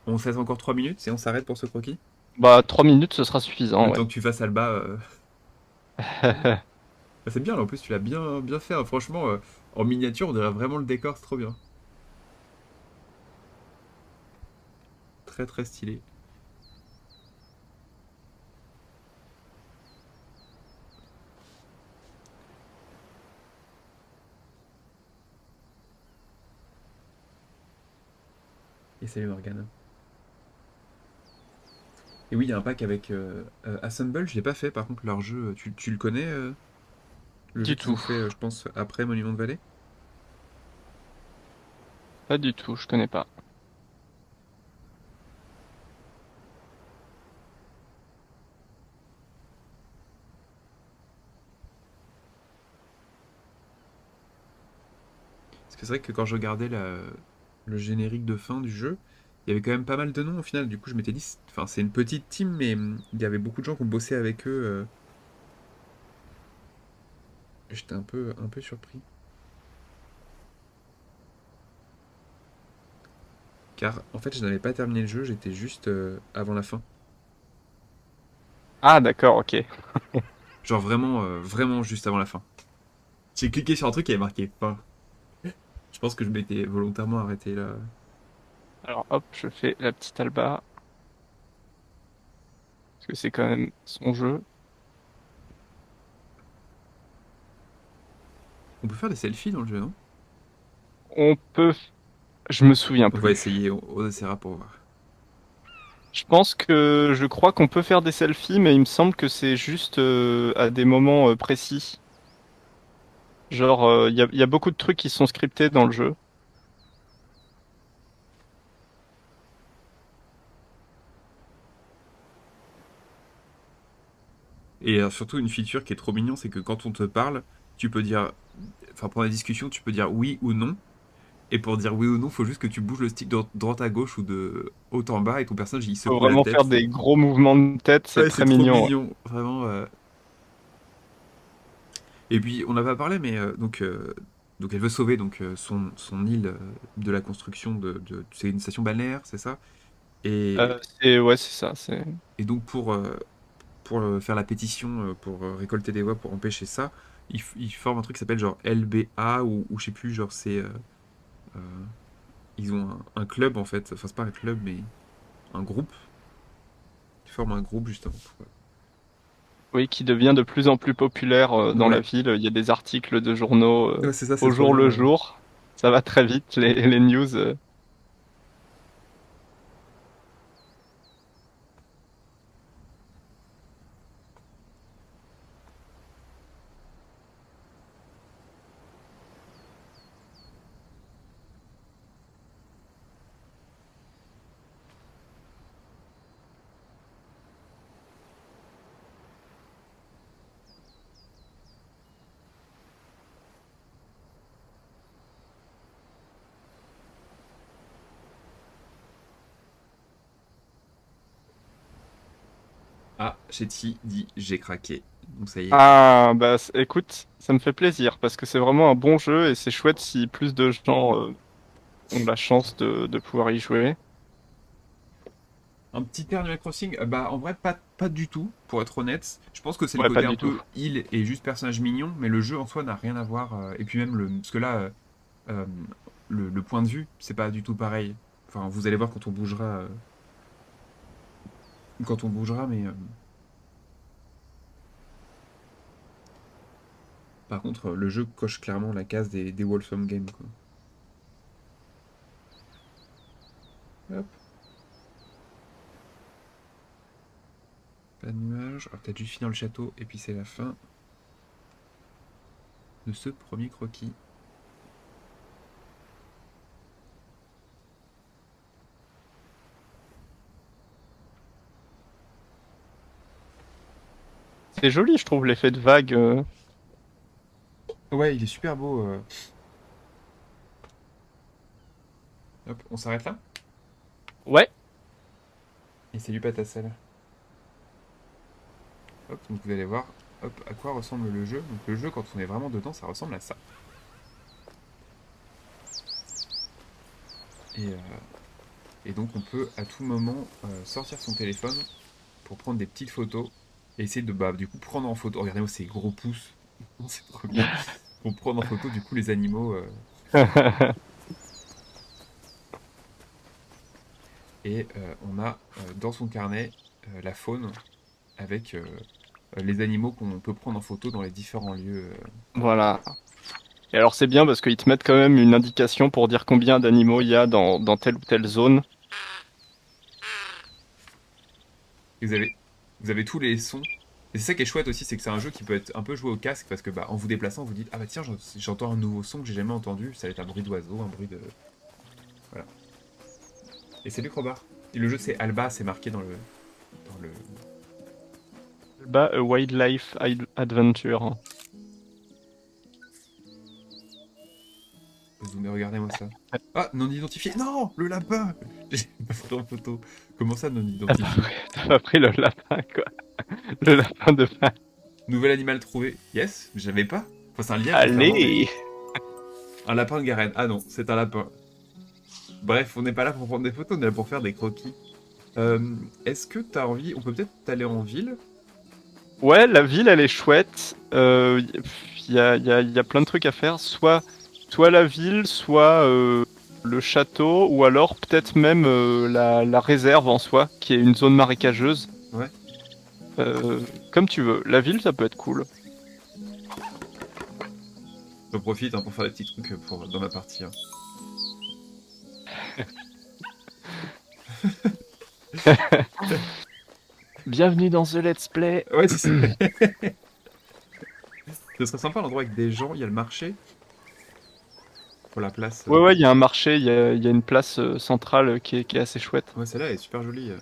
On se laisse encore 3 minutes et on s'arrête pour ce croquis. Bah, 3 minutes, ce sera suffisant, Le ouais. temps que tu fasses Alba. Bah, c'est bien, là, en plus, tu l'as bien, bien fait, hein. Franchement, en miniature, on dirait vraiment le décor, c'est trop bien. Très, très stylé. Et salut Morgane. Et oui, il y a un pack avec Assemble, je l'ai pas fait, par contre, leur jeu, tu le connais, le jeu Du qu'ils ont tout. fait, je pense, après Monument de Valley? Pas du tout, je connais pas. Parce que c'est vrai que quand je regardais le générique de fin du jeu, il y avait quand même pas mal de noms au final. Du coup, je m'étais dit, enfin, c'est une petite team, mais il y avait beaucoup de gens qui ont bossé avec eux. J'étais un peu surpris. Car en fait, je n'avais pas terminé le jeu, j'étais juste avant la fin. Ah, d'accord, ok. Genre vraiment, vraiment juste avant la fin. J'ai cliqué sur un truc qui avait marqué fin. Je pense que je m'étais volontairement arrêté là. Alors, hop, je fais la petite Alba, parce que c'est quand même son jeu. On peut faire des selfies dans le jeu, non? On peut... Je me souviens On va plus. essayer, on essaiera pour voir. Je crois qu'on peut faire des selfies, mais il me semble que c'est juste à des moments précis. Genre, il y a beaucoup de trucs qui sont scriptés dans le jeu. Et surtout, une feature qui est trop mignon, c'est que quand on te parle, tu peux dire, enfin, pendant la discussion, tu peux dire oui ou non. Et pour dire oui ou non, faut juste que tu bouges le stick de droite à gauche ou de haut en bas et ton personnage il Faut secoue la vraiment tête. faire des gros mouvements de tête, c'est Ouais, c'est très trop mignon, ouais. mignon, vraiment. Et puis, on n'a pas parlé, mais donc elle veut sauver son île de la construction c'est une station balnéaire, c'est ça? Et, Ouais, c'est ça. et donc pour faire la pétition, pour récolter des voix pour empêcher ça, ils forment un truc qui s'appelle genre LBA ou je sais plus, genre euh, ils ont un club en fait, enfin c'est pas un club mais un groupe, ils forment un groupe justement. Oui, qui devient de plus en plus populaire dans la Ouais, ville. Il y a des articles de journaux ouais c'est ça, c'est au trop jour bien. le jour. Ça va très vite, les news. Ah, Chetty dit j'ai craqué. Donc ça y est. Ah, bah écoute, ça me fait plaisir parce que c'est vraiment un bon jeu et c'est chouette si plus de gens ont la chance de pouvoir y jouer. Un petit air Animal Crossing, bah en vrai pas du tout, pour être honnête. Je pense que c'est le Ouais, pas côté un du tout. peu île et juste personnage mignon, mais le jeu en soi n'a rien à voir. Et puis même parce que là, euh, le point de vue, c'est pas du tout pareil. Enfin, vous allez voir quand on bougera. Quand on bougera, mais. Par contre, le jeu coche clairement la case des Wholesome Games, quoi. Hop, pas de nuages. Alors, peut-être juste finir le château, et puis c'est la fin de ce premier croquis. C'est joli, je trouve, l'effet de vague. Ouais, il est super beau. Hop, on s'arrête là? Ouais. Et c'est du pâte à sel. Hop, donc vous allez voir hop, à quoi ressemble le jeu. Donc le jeu, quand on est vraiment dedans, ça ressemble à ça. Et, et donc on peut à tout moment sortir son téléphone pour prendre des petites photos et essayer de bah, du coup prendre en photo. Regardez-moi ces gros pouces, c'est trop bien. Pour prendre en photo du coup les animaux. Et on a dans son carnet la faune avec les animaux qu'on peut prendre en photo dans les différents lieux. Voilà. Et alors c'est bien parce qu'ils te mettent quand même une indication pour dire combien d'animaux il y a dans telle ou telle zone. Et vous avez tous les sons. Et c'est ça qui est chouette aussi, c'est que c'est un jeu qui peut être un peu joué au casque parce que bah, en vous déplaçant, vous dites ah bah tiens j'entends un nouveau son que j'ai jamais entendu, ça va être un bruit d'oiseau, un bruit de voilà. Et c'est Luc Robert. Et le jeu c'est Alba, c'est marqué dans le Bah, a Wildlife Adventure. zoom. Regardez-moi ça. Ah non identifié. Non le lapin. J'ai pas pris en photo. Comment ça non identifié? T'as pas pris le lapin, quoi. Le lapin de fin. Nouvel animal trouvé. Yes, j'avais pas. Enfin c'est un lièvre clairement mais Allez! un lapin de Garenne. Ah non c'est un lapin. Bref on n'est pas là pour prendre des photos, on est là pour faire des croquis. Euh, Est-ce que t'as envie, on peut peut-être aller en ville? Ouais, la ville, elle est chouette. Il y a plein de trucs à faire. Soit la ville, soit le château, ou alors peut-être même la réserve en soi, qui est une zone marécageuse. Ouais. Euh, Comme tu veux. La ville, ça peut être cool. J'en profite hein, pour faire des petits trucs dans ma partie, hein. Bienvenue dans The Let's Play. Ouais, c'est ça. Ce serait sympa l'endroit avec des gens, il y a le marché pour la place. Ouais, ouais, il y a un marché, il y a une place centrale qui est assez chouette. Ouais, celle-là elle est super jolie.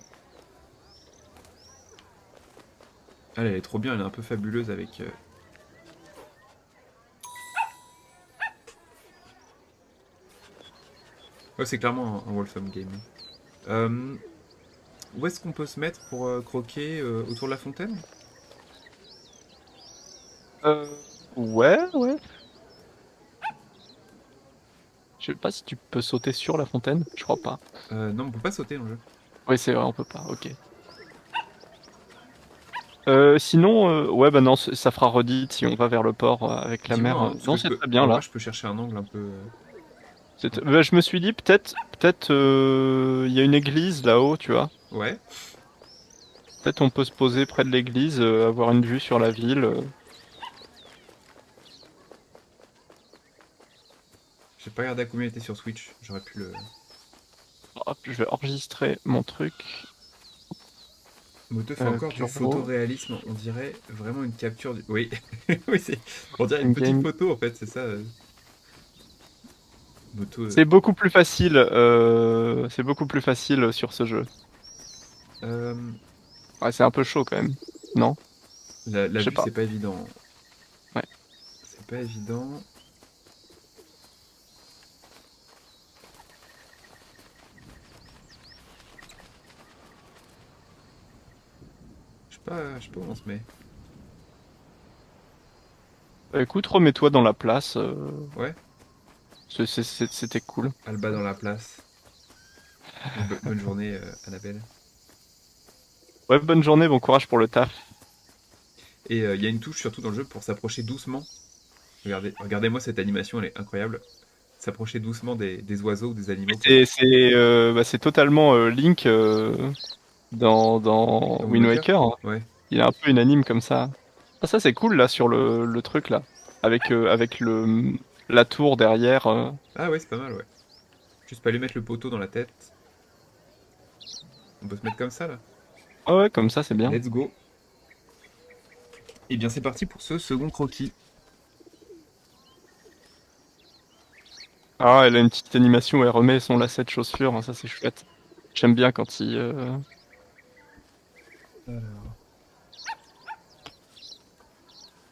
Elle est trop bien, elle est un peu fabuleuse avec. Ouais, c'est clairement un Wolfram game. Euh, Où est-ce qu'on peut se mettre pour croquer autour de la fontaine? Euh, ouais, ouais. Je sais pas si tu peux sauter sur la fontaine, je crois pas. Non, on peut pas sauter dans le jeu. Oui, c'est vrai, on peut pas, ok. Sinon, ouais, bah non, ça fera redite si on va vers le port avec la Dis-moi, mer. hein, parce Non, que je c'est peux. très bien En vrai, là. je peux chercher un angle un peu. Bah, je me suis dit, peut-être, il y a une église là-haut, tu vois. Ouais. Peut-être on peut se poser près de l'église, avoir une vue sur la ville. J'ai pas regardé à combien il était sur Switch. J'aurais pu le. Hop, je vais enregistrer mon truc. Moto fait encore du Bureau, photoréalisme, on dirait vraiment une capture du. Oui, oui, c'est. On dirait une petite game. photo en fait, c'est ça. Moto. C'est beaucoup plus facile sur ce jeu. Euh, Ouais, c'est un peu chaud quand même. Non? la Je sais vue, pas. c'est pas évident. Ouais. C'est pas évident. Je sais pas où on se met. Bah, écoute, remets-toi dans la place. Ouais, C'était cool. Alba dans la place. Bonne journée, Annabelle. Ouais, bonne journée, bon courage pour le taf. Et il y a une touche surtout dans le jeu pour s'approcher doucement. Regardez, regardez-moi cette animation, elle est incroyable. s'approcher doucement des oiseaux ou des animaux pour C'est totalement Link dans dans Wind Wind Waker. Waker, hein. Ouais. Il est un peu unanime comme ça. Ah, ça c'est cool là sur le truc là. Avec la tour derrière. Ah ouais, c'est pas mal, ouais. Juste pas lui mettre le poteau dans la tête. On peut se mettre comme ça là. Ah ouais, comme ça c'est bien. Let's go. Et bien c'est parti pour ce second croquis. Ah, elle a une petite animation où elle remet son lacet de chaussure, hein, ça c'est chouette. J'aime bien quand il. Alors.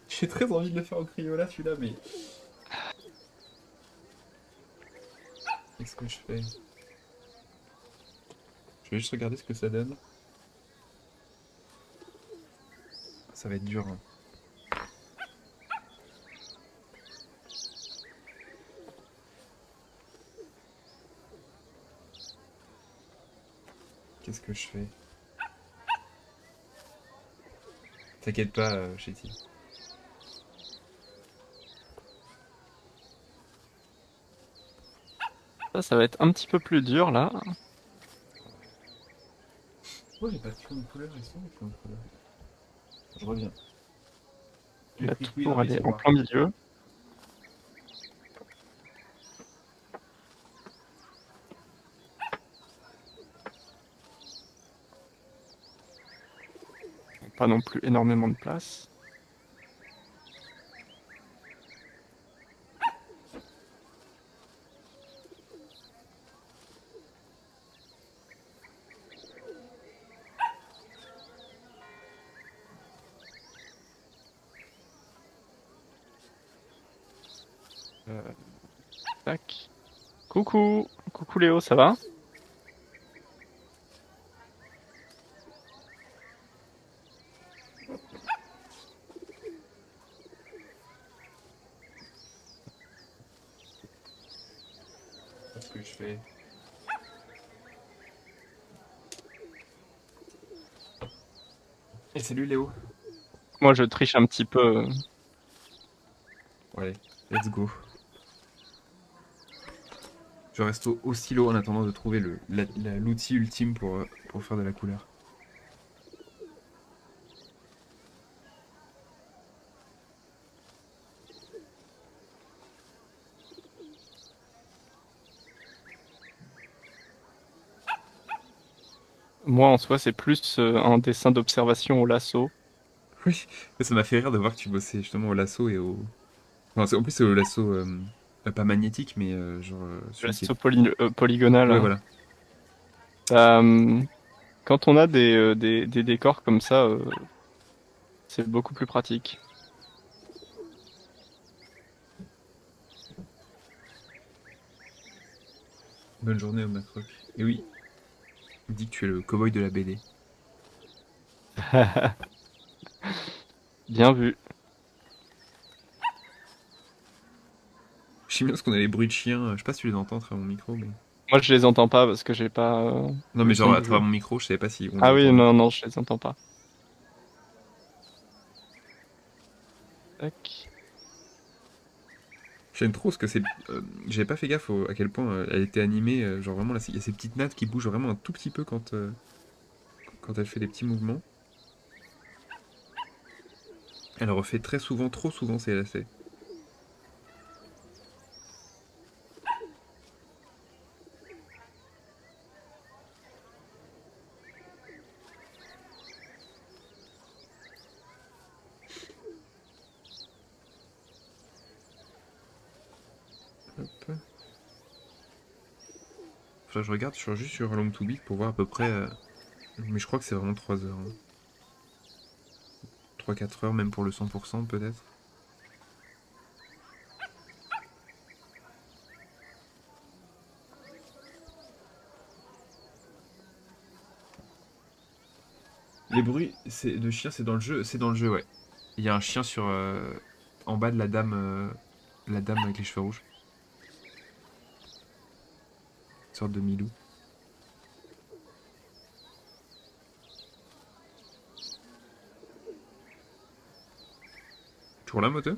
J'ai très envie de le faire au Crayola celui-là, mais. Qu'est-ce que je fais? Je vais juste regarder ce que ça donne. Ça va être dur, hein. Qu'est-ce que je fais? T'inquiète pas, Chéti. Ça va être un petit peu plus dur là. Pourquoi j'ai pas de crayon de couleur? Ils sont où les crayons de couleur? Je reviens. J'ai La pris tout dans tour, mes elle est en tiroirs. plein milieu. Pas non plus énormément de place. Euh, Tac. Coucou! Coucou Léo, ça va? Qu'est-ce que je fais? Et salut Léo. Moi je triche un petit peu. Ouais, let's go. Je reste au stylo en attendant de trouver l'outil ultime pour faire de la couleur. Moi en soi c'est plus un dessin d'observation au lasso. Oui, ça m'a fait rire de voir que tu bossais justement au lasso et au... Enfin, en plus c'est au lasso, pas magnétique, mais genre celui qui est... Lasso polygonal, Ouais, hein. voilà. Bah, quand on a des décors comme ça, c'est beaucoup plus pratique. Bonne journée au Macroc. Et oui, il dit que tu es le cowboy de la BD. Bien vu. Je sais bien parce qu'on a les bruits de chiens, je sais pas si tu les entends à travers mon micro, mais... Moi je les entends pas parce que j'ai pas Non mais le genre son à du jeu. travers mon micro, je savais pas si on les Ah oui, entendait. non, non, je les entends pas. Tac. J'aime trop parce que c'est... j'avais pas fait gaffe à quel point elle était animée, genre vraiment là, il y a ces petites nattes qui bougent vraiment un tout petit peu quand elle fait des petits mouvements. Elle refait très souvent, trop souvent ses lacets. Hop. Enfin, je regarde juste sur Long to Beat pour voir à peu près... mais je crois que c'est vraiment 3 heures, hein. 3-4 heures même pour le 100% peut-être. Les bruits de chiens, c'est dans le jeu, ouais. Il y a un chien sur en bas de la dame avec les cheveux rouges, une sorte de Milou. Toujours là, moto?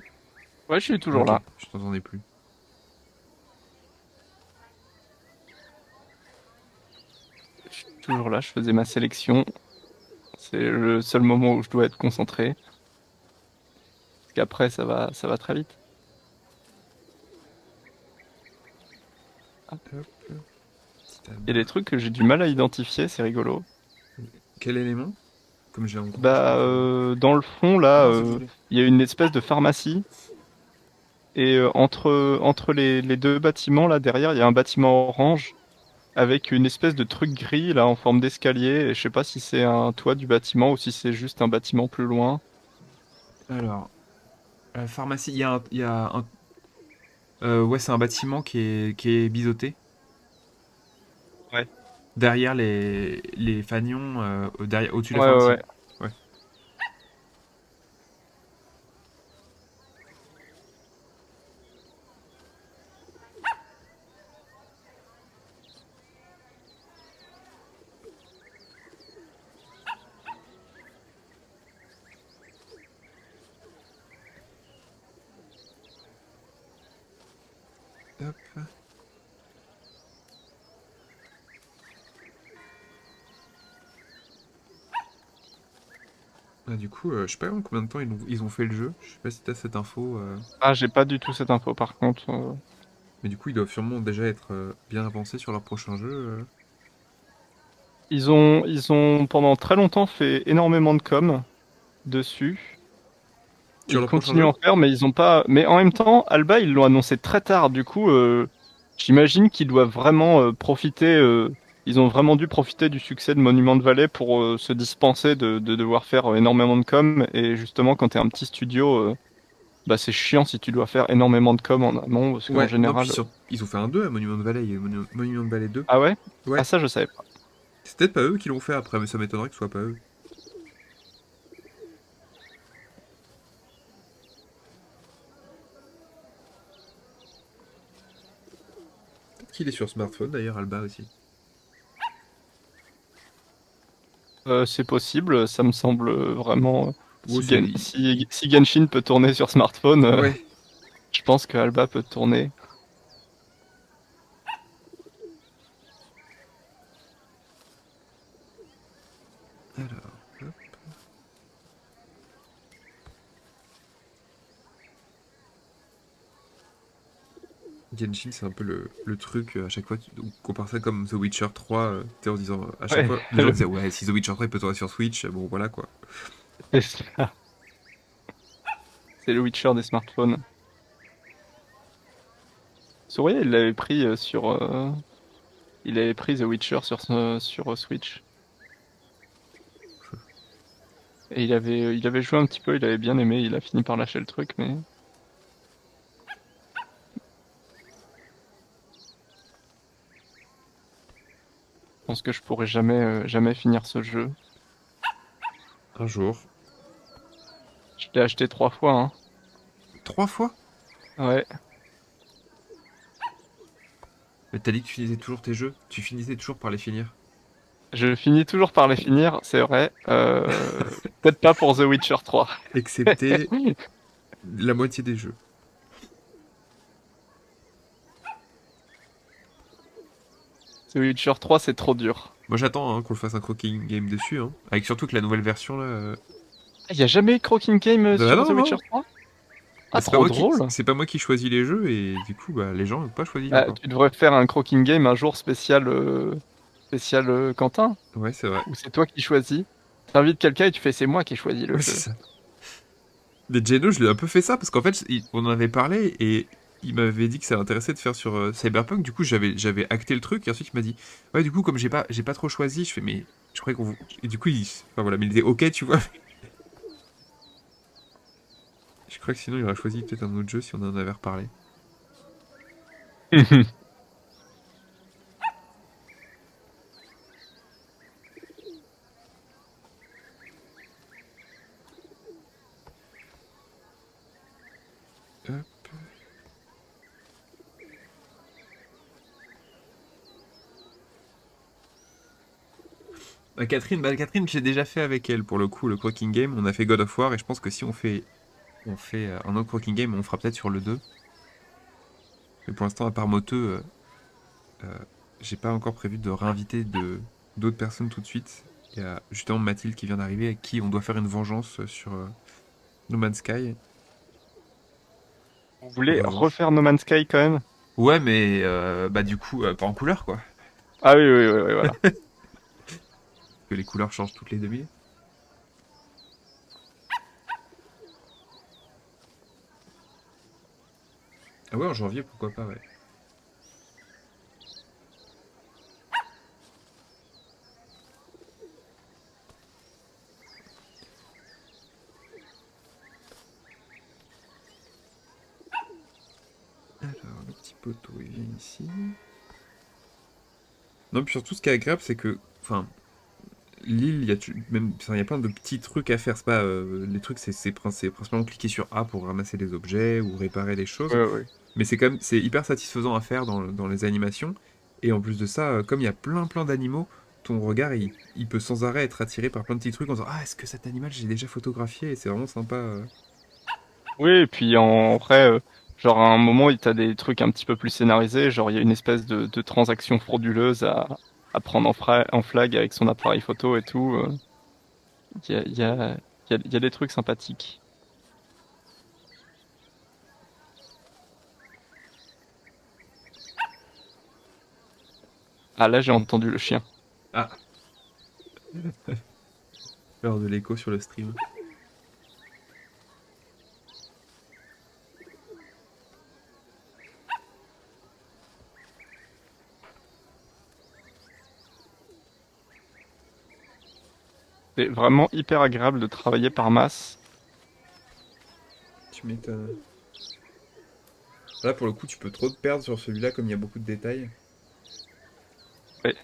Ouais, je suis toujours Ok, là. je t'entendais plus. toujours là, je faisais ma sélection. C'est le seul moment où je dois être concentré. Parce qu'après, ça va très vite. Hop, petit Il y a des amas. trucs que j'ai du mal à identifier, c'est rigolo. Quel élément? Comme j'ai en gros, je Bah, pense. dans le fond, Ah là, non, c'est violet. il y a une espèce de pharmacie. Et entre les deux bâtiments, là, derrière, il y a un bâtiment orange avec une espèce de truc gris, là, en forme d'escalier. Et je sais pas si c'est un toit du bâtiment ou si c'est juste un bâtiment plus loin. Alors, la pharmacie, il y a un ouais, c'est un bâtiment qui est biseauté. Ouais. Derrière les fanions, derrière, au-dessus de la Ouais, ouais, pharmacie. ouais. Ouais. Hop. Ah, du coup, je sais pas en combien de temps ils ont fait le jeu. Je sais pas si t'as cette info. Ah, j'ai pas du tout cette info, par contre. Mais du coup, ils doivent sûrement déjà être bien avancés sur leur prochain jeu. Ils ont pendant très longtemps fait énormément de com dessus. Sur Ils leur prochain continuent à jeu? en faire, mais ils ont pas. Mais en même temps, Alba, ils l'ont annoncé très tard. Du coup, j'imagine qu'ils doivent vraiment profiter. Ils ont vraiment dû profiter du succès de Monument de Valley pour se dispenser de devoir faire énormément de com. Et justement, quand t'es un petit studio, bah c'est chiant si tu dois faire énormément de com en amont, parce qu'en Ouais, non, puis général. ils ont fait un 2 à Monument de Valley. Il y a eu Monument de Valley 2. Ah ouais? Ah Ouais. ça, je savais pas. C'est peut-être pas eux qui l'ont fait après, mais ça m'étonnerait que ce soit pas eux. Peut-être qu'il est sur smartphone d'ailleurs, Alba aussi. C'est possible, ça me semble vraiment. Ouais, c'est. Si Genshin peut tourner sur smartphone, Ouais. je pense que Alba peut tourner. Alors, hop. Genshin, c'est un peu le truc à chaque fois on compare ça comme The Witcher 3, tu sais, en disant à chaque Ouais, fois, les gens disaient ouais, si The Witcher 3 il peut tourner sur Switch, bon voilà quoi. c'est ça. C'est le Witcher des smartphones. Souris, il l'avait pris il avait pris The Witcher sur Switch. Et il avait joué un petit peu, il avait bien aimé, il a fini par lâcher le truc, mais je pense que je pourrais jamais finir ce jeu. Un jour. Je l'ai acheté 3 fois, hein. 3 fois? Ouais, Mais t'as dit que tu finissais toujours tes jeux, tu finissais toujours par les finir. je finis toujours par les finir, c'est vrai. Peut-être pas pour The Witcher 3. Excepté la moitié des jeux. The Witcher 3, c'est trop dur. Moi j'attends hein, qu'on le fasse un croquing game dessus, hein. Avec surtout que la nouvelle version là. Ah, y a jamais eu Croaking Game Bah sur non, The Witcher non. 3? Bah, Ah, trop drôle. c'est pas moi qui choisis les jeux et du coup bah les gens n'ont pas choisi Bah, encore. tu devrais faire un Croaking Game un jour spécial Quentin, Ouais, c'est vrai. où c'est toi qui choisis. T'invites quelqu'un et tu fais c'est moi qui ai choisi le Ouais, jeu. c'est ça. Mais Geno, je lui ai un peu fait ça parce qu'en fait, on en avait parlé et il m'avait dit que ça l'intéressait de faire sur Cyberpunk. Du coup, j'avais acté le truc et ensuite il m'a dit ouais, du coup, comme j'ai pas trop choisi, je fais mais je croyais qu'on vous. Et du coup, enfin voilà, mais il disait ok, tu vois. Je crois que sinon il aurait choisi peut-être un autre jeu si on en avait reparlé. Hop. Catherine, j'ai déjà fait avec elle pour le coup le Croaking Game. On a fait God of War et je pense que si on fait un autre Croaking Game, on fera peut-être sur le 2. Mais pour l'instant, à part Moteux, j'ai pas encore prévu de réinviter d'autres personnes tout de suite. Il y a justement Mathilde qui vient d'arriver, avec qui on doit faire une vengeance sur No Man's Sky. Vous voulez Revanche. refaire No Man's Sky quand même? Ouais, mais bah du coup, pas en couleur, quoi. Ah oui, oui, oui, oui, voilà. Que les couleurs changent toutes les 2 minutes. Ah ouais, en janvier, pourquoi pas, ouais. Alors, le petit poteau, il vient ici. Non, puis surtout, ce qui est agréable, c'est que, enfin, l'île, même, enfin, il y a plein de petits trucs à faire. C'est pas, les trucs, c'est principalement cliquer sur A pour ramasser des objets ou réparer des choses. Ouais, ouais. Mais c'est quand même, c'est hyper satisfaisant à faire dans les animations. Et en plus de ça, comme il y a plein d'animaux, ton regard, il peut sans arrêt être attiré par plein de petits trucs en disant, ah, est-ce que cet animal, j'ai déjà photographié? Et c'est vraiment sympa. Oui, et puis en vrai, genre à un moment, t'as des trucs un petit peu plus scénarisés, genre il y a une espèce de transaction frauduleuse à prendre en flag avec son appareil photo et tout. Il y a, il y a, il y a des trucs sympathiques. Ah là, j'ai entendu le chien. Ah, l'heure de l'écho sur le stream. C'est vraiment hyper agréable de travailler par masse. Tu m'étonnes. Là, pour le coup, tu peux trop te perdre sur celui-là, comme il y a beaucoup de détails. Ouais.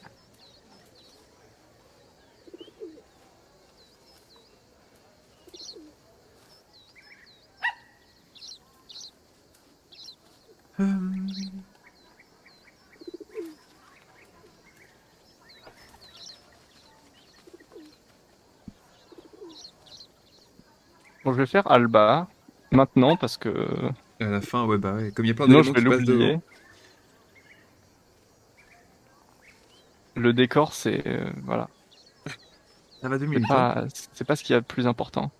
Bon, je vais faire Alba maintenant parce que À la fin, ouais, bah ouais. Comme il y a plein sinon je d'éléments vais qui passent devant. l'oublier. Le décor, c'est voilà, Ça va 2 minutes, hein. c'est pas ce qu'il y a de plus important.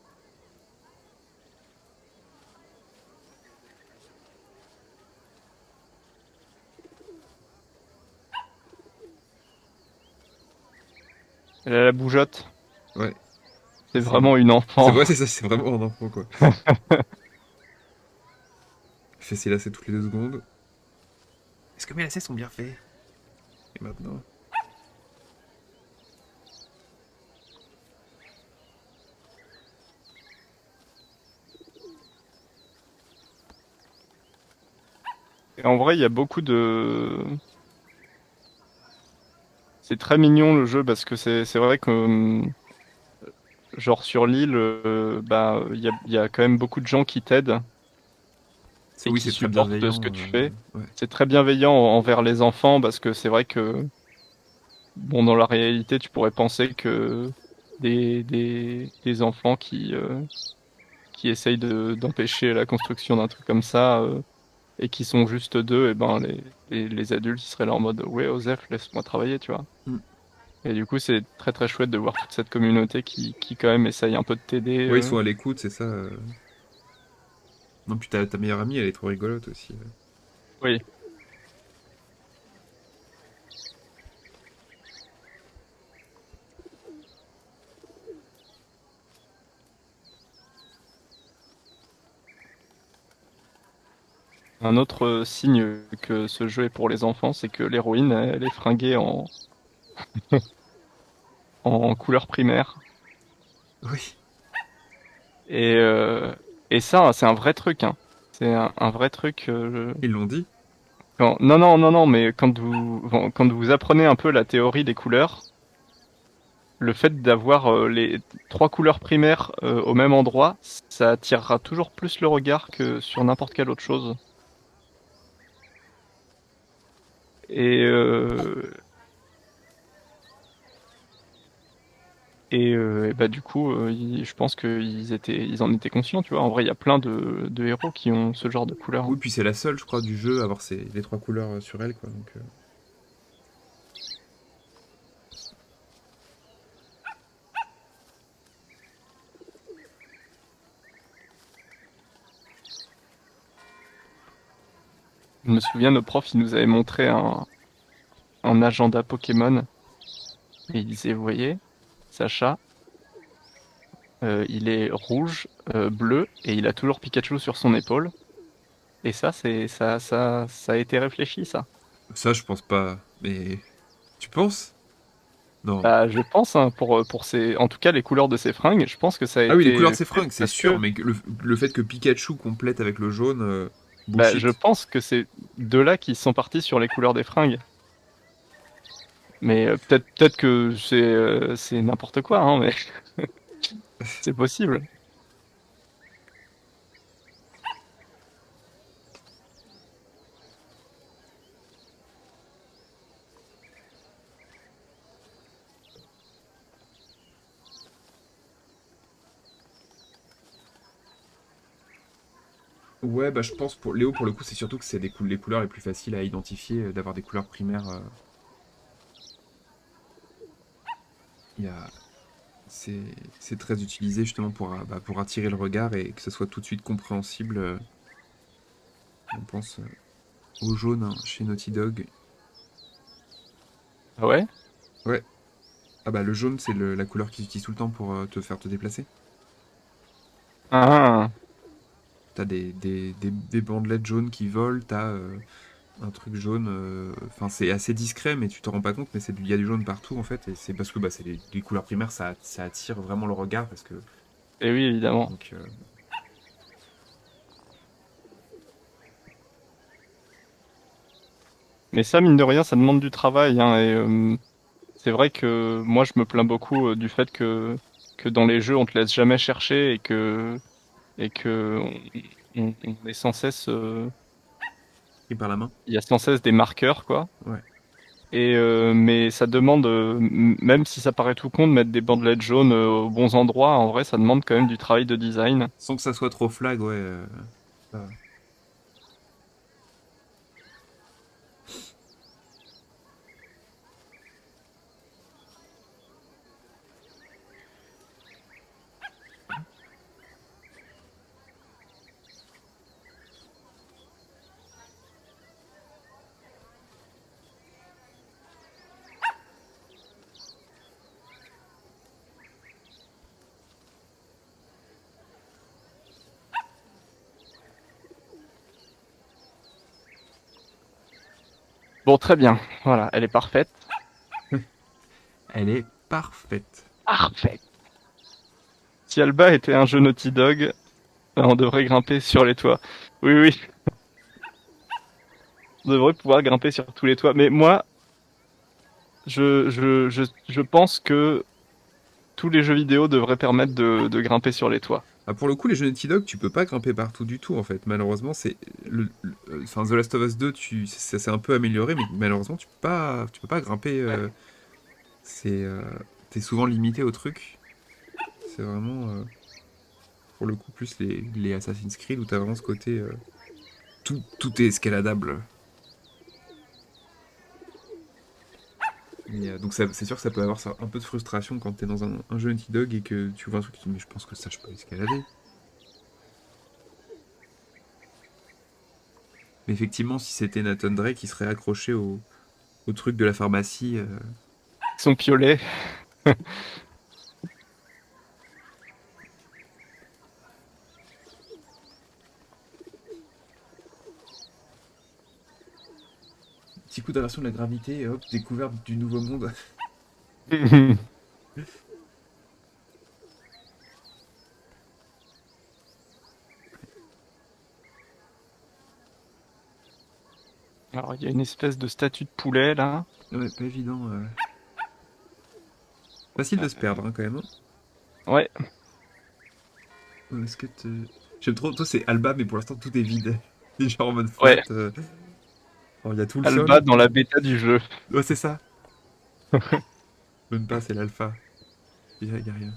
Elle a la bougeotte, Ouais. c'est C'est vraiment une c'est enfant. vrai, c'est ça, c'est vraiment un enfant, quoi. Fait ses lacets toutes les 2 secondes. Est-ce que mes lacets sont bien faits? Et maintenant? Et en vrai, il y a beaucoup de c'est très mignon le jeu parce que c'est vrai que genre sur l'île, bah il y a quand même beaucoup de gens qui t'aident et Oui, qui c'est très supportent ce bienveillant. que tu fais. Ouais. C'est très bienveillant envers les enfants parce que c'est vrai que bon dans la réalité, tu pourrais penser que des enfants qui essayent d'empêcher la construction d'un truc comme ça et qui sont juste deux, et ben les adultes ils seraient là en mode ouais Osef laisse-moi travailler, tu vois. Mm. Et du coup, c'est très très chouette de voir toute cette communauté qui quand même essaye un peu de t'aider. Ouais, ils sont à l'écoute, c'est ça. Non, puis ta meilleure amie, elle est trop rigolote aussi. Oui. Un autre signe que ce jeu est pour les enfants, c'est que l'héroïne, elle est fringuée en couleur primaire. Oui. Et, euh, et ça, c'est un vrai truc, hein. C'est un vrai truc. Ils l'ont dit. Non, non, non, non, mais quand vous apprenez un peu la théorie des couleurs, le fait d'avoir les trois couleurs primaires au même endroit, ça attirera toujours plus le regard que sur n'importe quelle autre chose. Et, euh, et bah du coup, je pense ils en étaient conscients, tu vois. En vrai, il y a plein de héros qui ont ce genre de couleurs, Oui, hein. puis c'est la seule, je crois, du jeu à avoir les 3 couleurs sur elle, quoi. Donc, Je me souviens, nos profs, ils nous avaient montré un agenda Pokémon. Et ils disaient, vous voyez, Sacha, il est rouge, bleu, et il a toujours Pikachu sur son épaule. Et ça a été réfléchi, ça. Ça, je pense pas. Mais tu penses? Non. Bah, je pense, hein, en tout cas, les couleurs de ses fringues, je pense que ça a Ah oui, les couleurs été de ses fait fringues, c'est parce sûr, que, mais le fait que Pikachu complète avec le jaune, bah, je bullshit. pense que c'est de là qu'ils sont partis sur les couleurs des fringues. Mais peut-être que c'est n'importe quoi, hein, mais c'est possible. Ouais, bah je pense pour Léo, pour le coup, c'est surtout que c'est les couleurs les plus faciles à identifier, d'avoir des couleurs primaires. Il y a, c'est, c'est très utilisé justement pour attirer le regard et que ce soit tout de suite compréhensible. On pense au jaune hein, chez Naughty Dog. Ah ouais? Ouais. Ah bah le jaune, c'est la couleur qu'ils utilisent tout le temps pour te faire te déplacer. Ah, T'as des bandelettes jaunes qui volent, t'as un truc jaune. Enfin, c'est assez discret, mais tu te rends pas compte, mais il y a du jaune partout en fait, et c'est parce que bah, c'est les couleurs primaires, ça attire vraiment le regard parce que. et oui, évidemment. Donc, Mais ça, mine de rien, ça demande du travail, hein, et c'est vrai que moi, je me plains beaucoup du fait que dans les jeux, on te laisse jamais chercher et que on est sans cesse, pris par la main. il y a sans cesse des marqueurs, quoi. Ouais. Et mais ça demande, même si ça paraît tout con de mettre des bandelettes jaunes aux bons endroits, en vrai, ça demande quand même du travail de design. Sans que ça soit trop flag, ouais. Ça- Bon, très bien. Voilà, elle est parfaite. Elle est parfaite. Parfaite. Si Alba était un jeu Naughty Dog, on devrait grimper sur les toits. Oui, oui, on devrait pouvoir grimper sur tous les toits. Mais moi, je pense que tous les jeux vidéo devraient permettre de grimper sur les toits. Ah, pour le coup, les jeux Naughty Dog, tu peux pas grimper partout du tout en fait. Malheureusement, enfin, The Last of Us 2, ça s'est un peu amélioré, mais malheureusement, tu peux pas grimper. C'est, t'es souvent limité au truc. C'est vraiment, pour le coup, plus les Assassin's Creed où t'as vraiment ce côté, tout est escaladable. Donc c'est sûr que ça peut avoir un peu de frustration quand t'es dans un jeu Naughty Dog et que tu vois un truc, tu te dis, mais je pense que ça, je peux escalader. Mais effectivement, si c'était Nathan Drake, il serait accroché au truc de la pharmacie. Son piolet. Petit coup d'inversion de la gravité et hop, découverte du nouveau monde. Alors, il y a une espèce de statue de poulet là. Ouais, pas évident. Facile de se perdre hein, quand même. Hein. Ouais, Est-ce que j'aime trop, toi c'est Alba, mais pour l'instant tout est vide. Il est genre en mode ouais. flotte. Alors, il y a tout le Alba sol. dans la bêta du jeu. Ouais, c'est ça. Même pas, c'est l'alpha. Y a rien.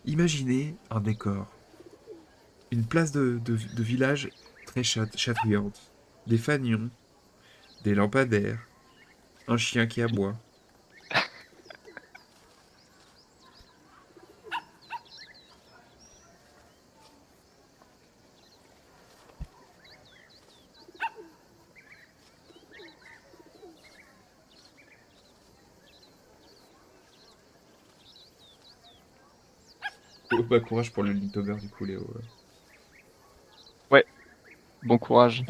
Imaginez un décor. Une place de village très chatouillante. Des fanions, des lampadaires, un chien qui aboie. Oh, bah, courage pour le Linktober, du coup, Léo. Ouais, bon courage.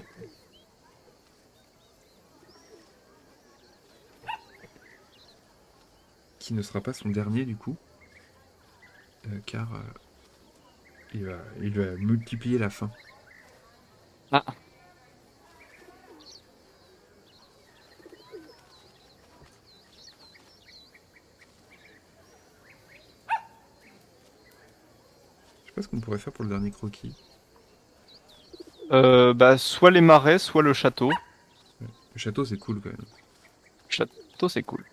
Qui ne sera pas son dernier, du coup, car il va multiplier la faim. Ah, Je sais pas ce qu'on pourrait faire pour le dernier croquis. bah, soit les marais, soit le château. Ouais. Le château, c'est cool, quand même. Château, c'est cool.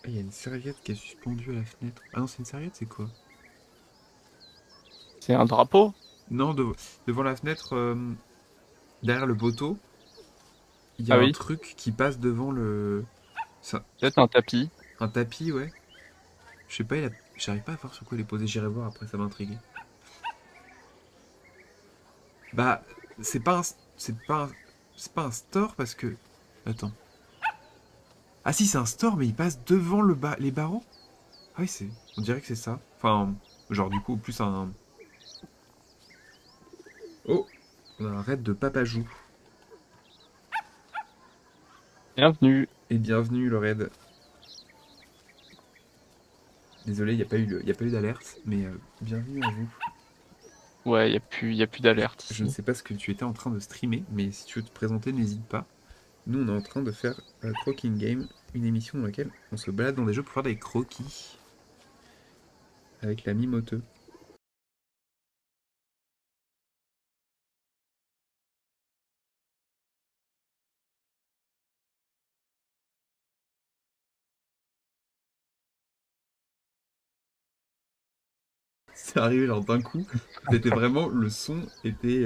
Ah, il y a une serviette qui est suspendue à la fenêtre. Ah non, c'est une serviette, c'est quoi? C'est un drapeau? Non, devant la fenêtre, derrière le poteau, il y a Ah un oui, truc qui passe devant le... ça- peut-être un tapis. un tapis, ouais. Je sais pas, j'arrive pas à voir sur quoi il est posé. J'irai voir après, ça m'intrigue. Bah, c'est pas un... C'est pas un... C'est pas un store parce que... Attends. Ah si, c'est un store, mais il passe devant les barreaux? Ah oui, c'est... On dirait que c'est ça. Enfin, genre du coup, plus un... Oh! On a un raid de Papajou. Bienvenue. Et bienvenue, le raid. Désolé, il n'y a pas eu il y a pas eu d'alerte, mais bienvenue à vous. Ouais, y a plus d'alerte Je ne ici. sais pas ce que tu étais en train de streamer, mais si tu veux te présenter, n'hésite pas. Nous, on est en train de faire Croaking Game, une émission dans laquelle on se balade dans des jeux pour faire des croquis avec la mimoteux. C'est arrivé genre d'un coup. C'était vraiment, le son était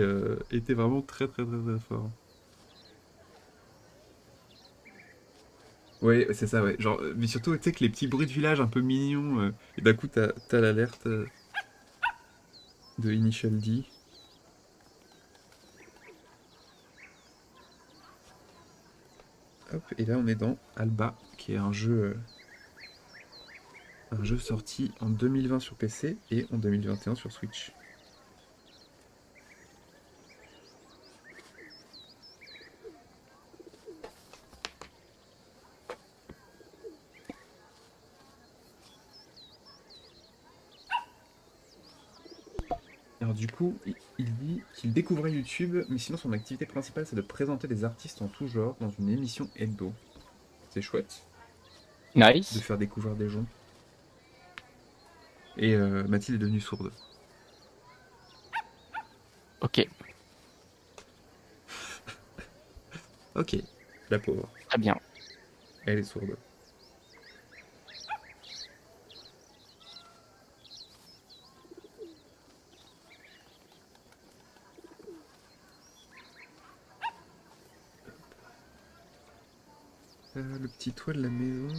vraiment très très très très fort. Ouais, c'est ça, ouais. Genre, mais surtout, tu sais, que les petits bruits de village un peu mignons, et d'un coup, t'as l'alerte de Initial D. Hop, et là, on est dans Alba, qui est un jeu sorti en 2020 sur PC et en 2021 sur Switch. Alors du coup, il dit qu'il découvrait YouTube, mais sinon son activité principale c'est de présenter des artistes en tout genre dans une émission hebdo. C'est chouette de Nice. faire découvrir des gens. Et Mathilde est devenue sourde. Ok, Ok, la pauvre, très bien. elle est sourde. Le petit toit de la maison...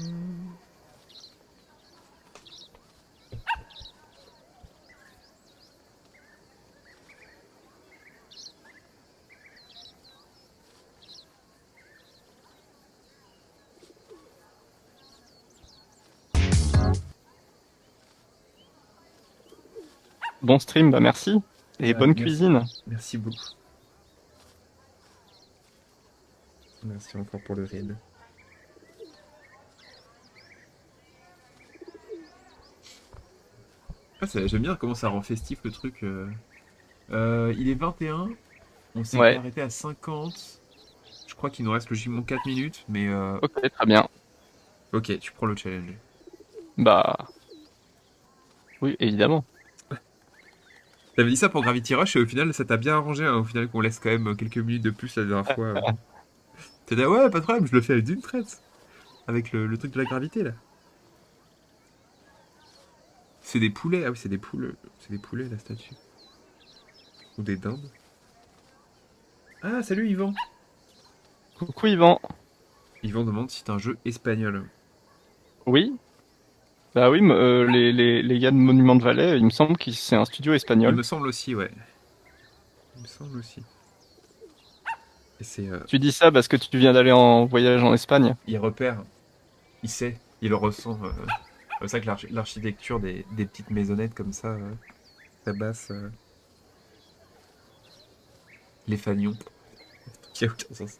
Bon stream, bah merci. Et Ah, bonne merci, cuisine. merci beaucoup. Merci encore pour le raid. Ah, j'aime bien comment ça rend festif le truc. Il est 21, on s'était Ouais, arrêté à 50. Je crois qu'il nous reste logiquement 4 minutes, mais ok, très bien. ok, tu prends le challenge. Bah, oui, évidemment. T'avais dit ça pour Gravity Rush et au final ça t'a bien arrangé, hein, au final qu'on laisse quand même quelques minutes de plus la dernière fois. T'as dit ah ouais, pas de problème, je le fais d'une traite. Avec le truc de la gravité là. C'est des poulets, ah oui, c'est des poules. C'est des poulets la statue. Ou des dindes. Ah, salut Yvan. Coucou Yvan. Yvan demande si c'est un jeu espagnol. Oui, Bah oui, les gars de Monument de Valley, il me semble que c'est un studio Il espagnol. me semble aussi, ouais. Il me semble aussi. Et c'est, Tu dis ça parce que tu viens d'aller en voyage en Espagne. il repère, il sait, il le ressent. C'est pour ça que l'architecture des petites maisonnettes comme ça, tabasse les fanions, qui a aucun sens.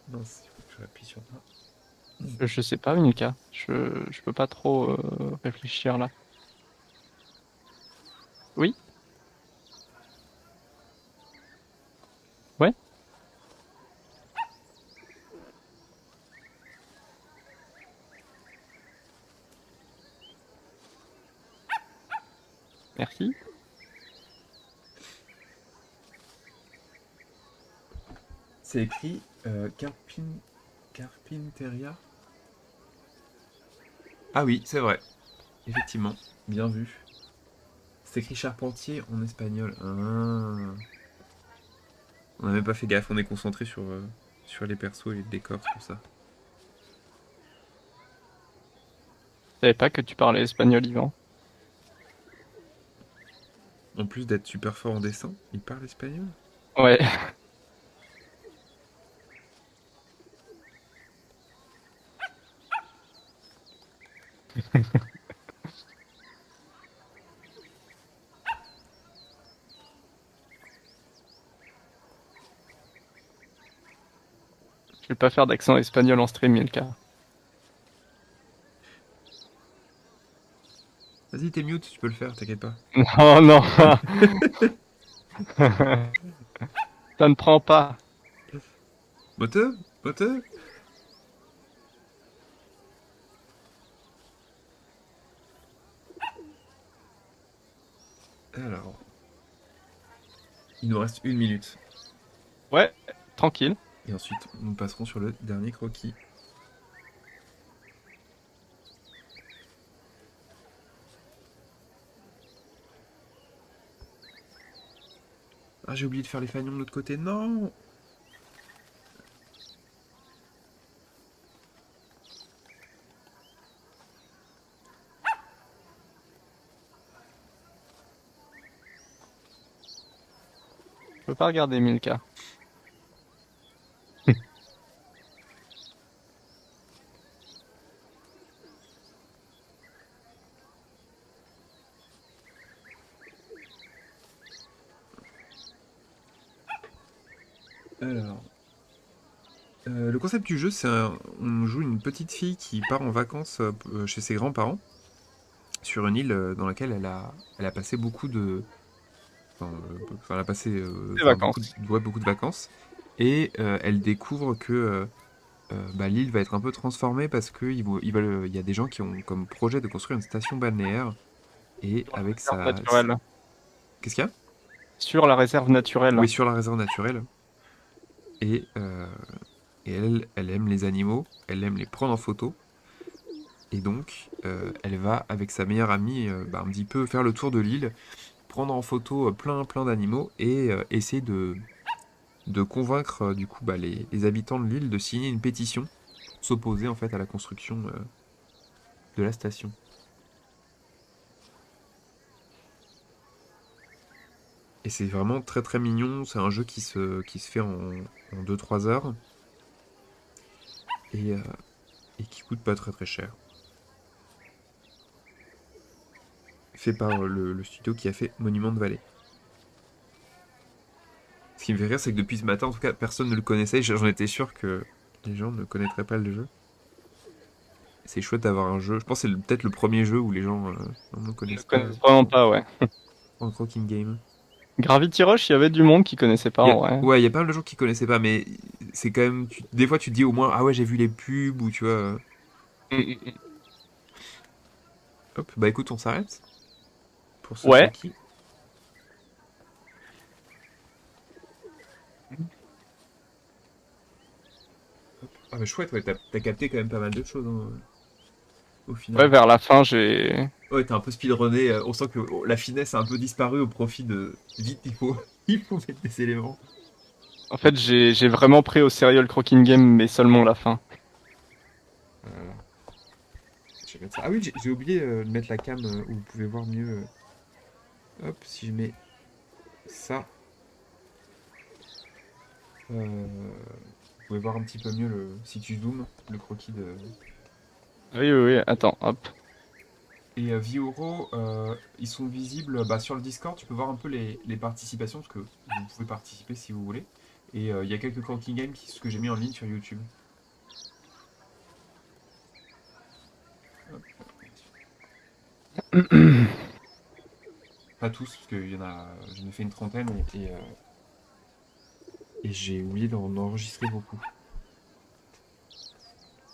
Mince, il faut que je appuie sur ça. Je sais pas, Milka. Je peux pas trop réfléchir là. Oui? Ouais? Merci. C'est écrit Carpinteria. Ah oui, c'est vrai. Effectivement, bien vu. C'est écrit charpentier en espagnol. Ah. On n'a même pas fait gaffe, on est concentré sur les persos et les décors, c'est pour ça. Je savais pas que tu parlais espagnol, Yvan. En plus d'être super fort en dessin, il parle espagnol. Ouais. Je vais pas faire d'accent espagnol en stream, Milka. Vas-y, t'es mute, tu peux le faire, t'inquiète pas. Non, non. Ça ne prend pas. Moteux? Moteux? Alors, il nous reste 1 minute. Ouais, tranquille. Et ensuite, nous passerons sur le dernier croquis. Ah, j'ai oublié de faire les fanions de l'autre côté. Non! Je peux pas regarder Milka. Alors, le concept du jeu, on joue une petite fille qui part en vacances chez ses grands-parents sur une île dans laquelle elle a passé beaucoup de, enfin, elle a passé, Les enfin, beaucoup, vacances. ouais, beaucoup de vacances, et elle découvre que bah, l'île va être un peu transformée parce que il y a des gens qui ont comme projet de construire une station balnéaire et avec Réserve naturelle. qu'est-ce qu'il y a? Sur la réserve naturelle. Oui, sur la réserve naturelle. Et, euh, et elle aime les animaux, elle aime les prendre en photo. Et donc, elle va avec sa meilleure amie bah, un petit peu faire le tour de l'île, prendre en photo plein d'animaux et essayer de convaincre du coup bah, les habitants de l'île de signer une pétition pour s'opposer en fait à la construction de la station. Et c'est vraiment très mignon, c'est un jeu qui se fait en 2-3 heures et, euh, et qui coûte pas très cher. Fait par le studio qui a fait Monument de Valley. Ce qui me fait rire, c'est que depuis ce matin, en tout cas, personne ne le connaissait. J'en étais sûr que les gens ne connaîtraient pas le jeu. C'est chouette d'avoir un jeu. Je pense que c'est peut-être le premier jeu où les gens ne Ils ne connaissent pas connaissent vraiment pas, ouais. en Croaking Game. Gravity Rush, il y avait du monde qui connaissait pas en vrai. Ouais, il y a pas mal de gens qui connaissaient pas, mais c'est quand même. Des fois, tu te dis au moins, ah ouais, j'ai vu les pubs, ou tu vois. Mm, mm, mm. Hop, bah écoute, on s'arrête pour ce Ouais. croquis. Ah bah chouette, ouais, t'as capté quand même pas mal de choses hein, au Ouais, final. vers la fin, j'ai. Ouais, t'as un peu speedrunné. On sent que la finesse a un peu disparu au profit de. Vite, il faut mettre des éléments. En fait, j'ai vraiment pris au sérieux le Croaking Game, mais seulement la fin. Voilà. regarde ça. Ah oui, j'ai oublié de mettre la cam où vous pouvez voir mieux. Hop, si je mets ça, vous pouvez voir un petit peu mieux si tu zoomes le croquis de. Oui, oui, oui, attends, hop. Et Vioro, ils sont visibles bah, sur le Discord. Tu peux voir un peu les participations parce que vous pouvez participer si vous voulez. Et il y a quelques croquis games que j'ai mis en ligne sur YouTube. Hop. Pas tous, parce qu'il y en a, j'en ai fait une trentaine et j'ai oublié d'en enregistrer beaucoup.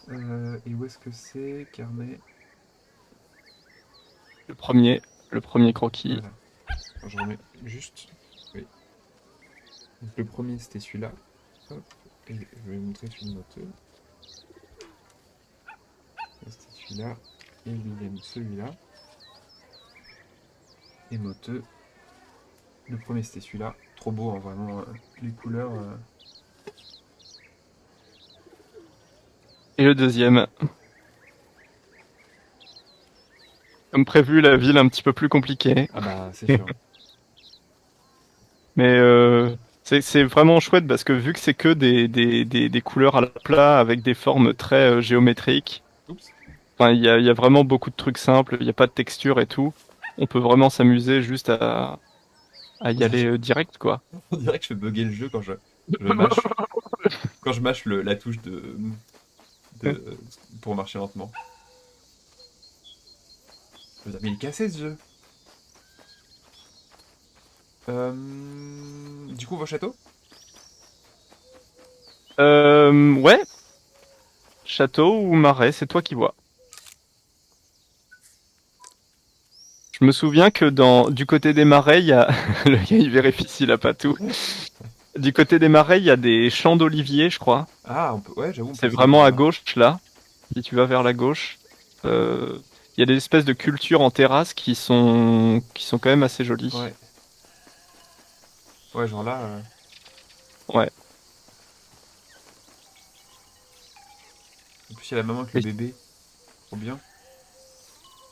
Et où est-ce que c'est, carnet? Le premier, le premier croquis. Voilà. Alors, je remets juste. Oui. Donc, le premier, c'était celui-là. Hop. Et je vais vous montrer celui de Moteux. Là, c'était celui-là. Et William, celui-là. Et Moteux. Le premier, c'était celui-là. Trop beau, hein, vraiment. Les couleurs. Et le deuxième. Comme prévu, la ville un petit peu plus compliquée. Ah bah, c'est sûr. Mais c'est vraiment chouette parce que vu que c'est que des couleurs à la plat avec des formes très géométriques, Oups. enfin, il y a vraiment beaucoup de trucs simples, il n'y a pas de texture et tout. On peut vraiment s'amuser juste à y aller direct, quoi. On dirait que je fais bugger le jeu quand je mâche. Quand je mâche la touche pour marcher lentement. Je veux dire, mais il est cassé ce jeu. Du coup, vos châteaux? Ouais, château ou marais, c'est toi qui vois. Je me souviens que du côté des marais, il y a, le gars il vérifie s'il a pas tout. Du côté des marais, il y a des champs d'oliviers, je crois. Ah, ouais, j'avoue, on peut C'est essayer par vraiment à là. gauche, là. Si tu vas vers la gauche, euh, il y a des espèces de cultures en terrasse qui sont quand même assez jolies. Ouais, ouais, genre là. Ouais. En plus, il y a la maman avec le Mais- bébé. Trop bien.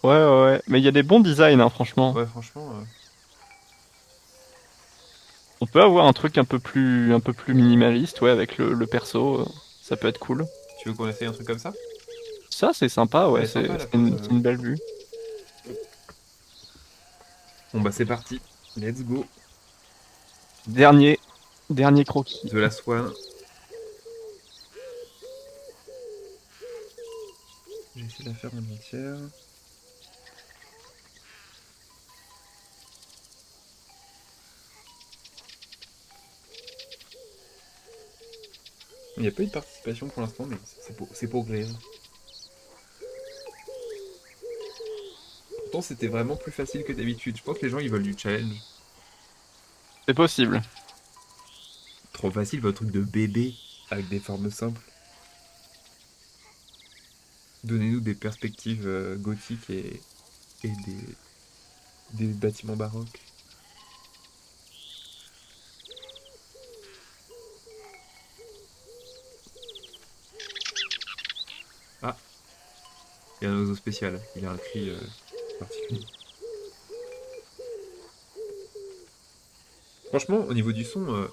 ouais, ouais, ouais. Mais il y a des bons designs, hein, franchement. Ouais, franchement. On peut avoir un truc un peu plus minimaliste, ouais, avec le perso. Ça peut être cool. Tu veux qu'on essaye un truc comme ça? Ça, c'est sympa, Elle ouais. est sympa la pause. C'est une belle vue. Bon, bah, c'est parti. Let's go. Dernier, dernier croquis. The Last One. J'ai essayé de la faire en entière. Il n'y a pas eu de participation pour l'instant, mais c'est pour rire. Pourtant, c'était vraiment plus facile que d'habitude. Je pense que les gens, ils veulent du challenge. C'est possible. Trop facile, votre truc de bébé avec des formes simples. Donnez-nous des perspectives gothiques et des bâtiments baroques. Ah, il y a un oiseau spécial. Il a un cri particulier. Franchement, au niveau du son,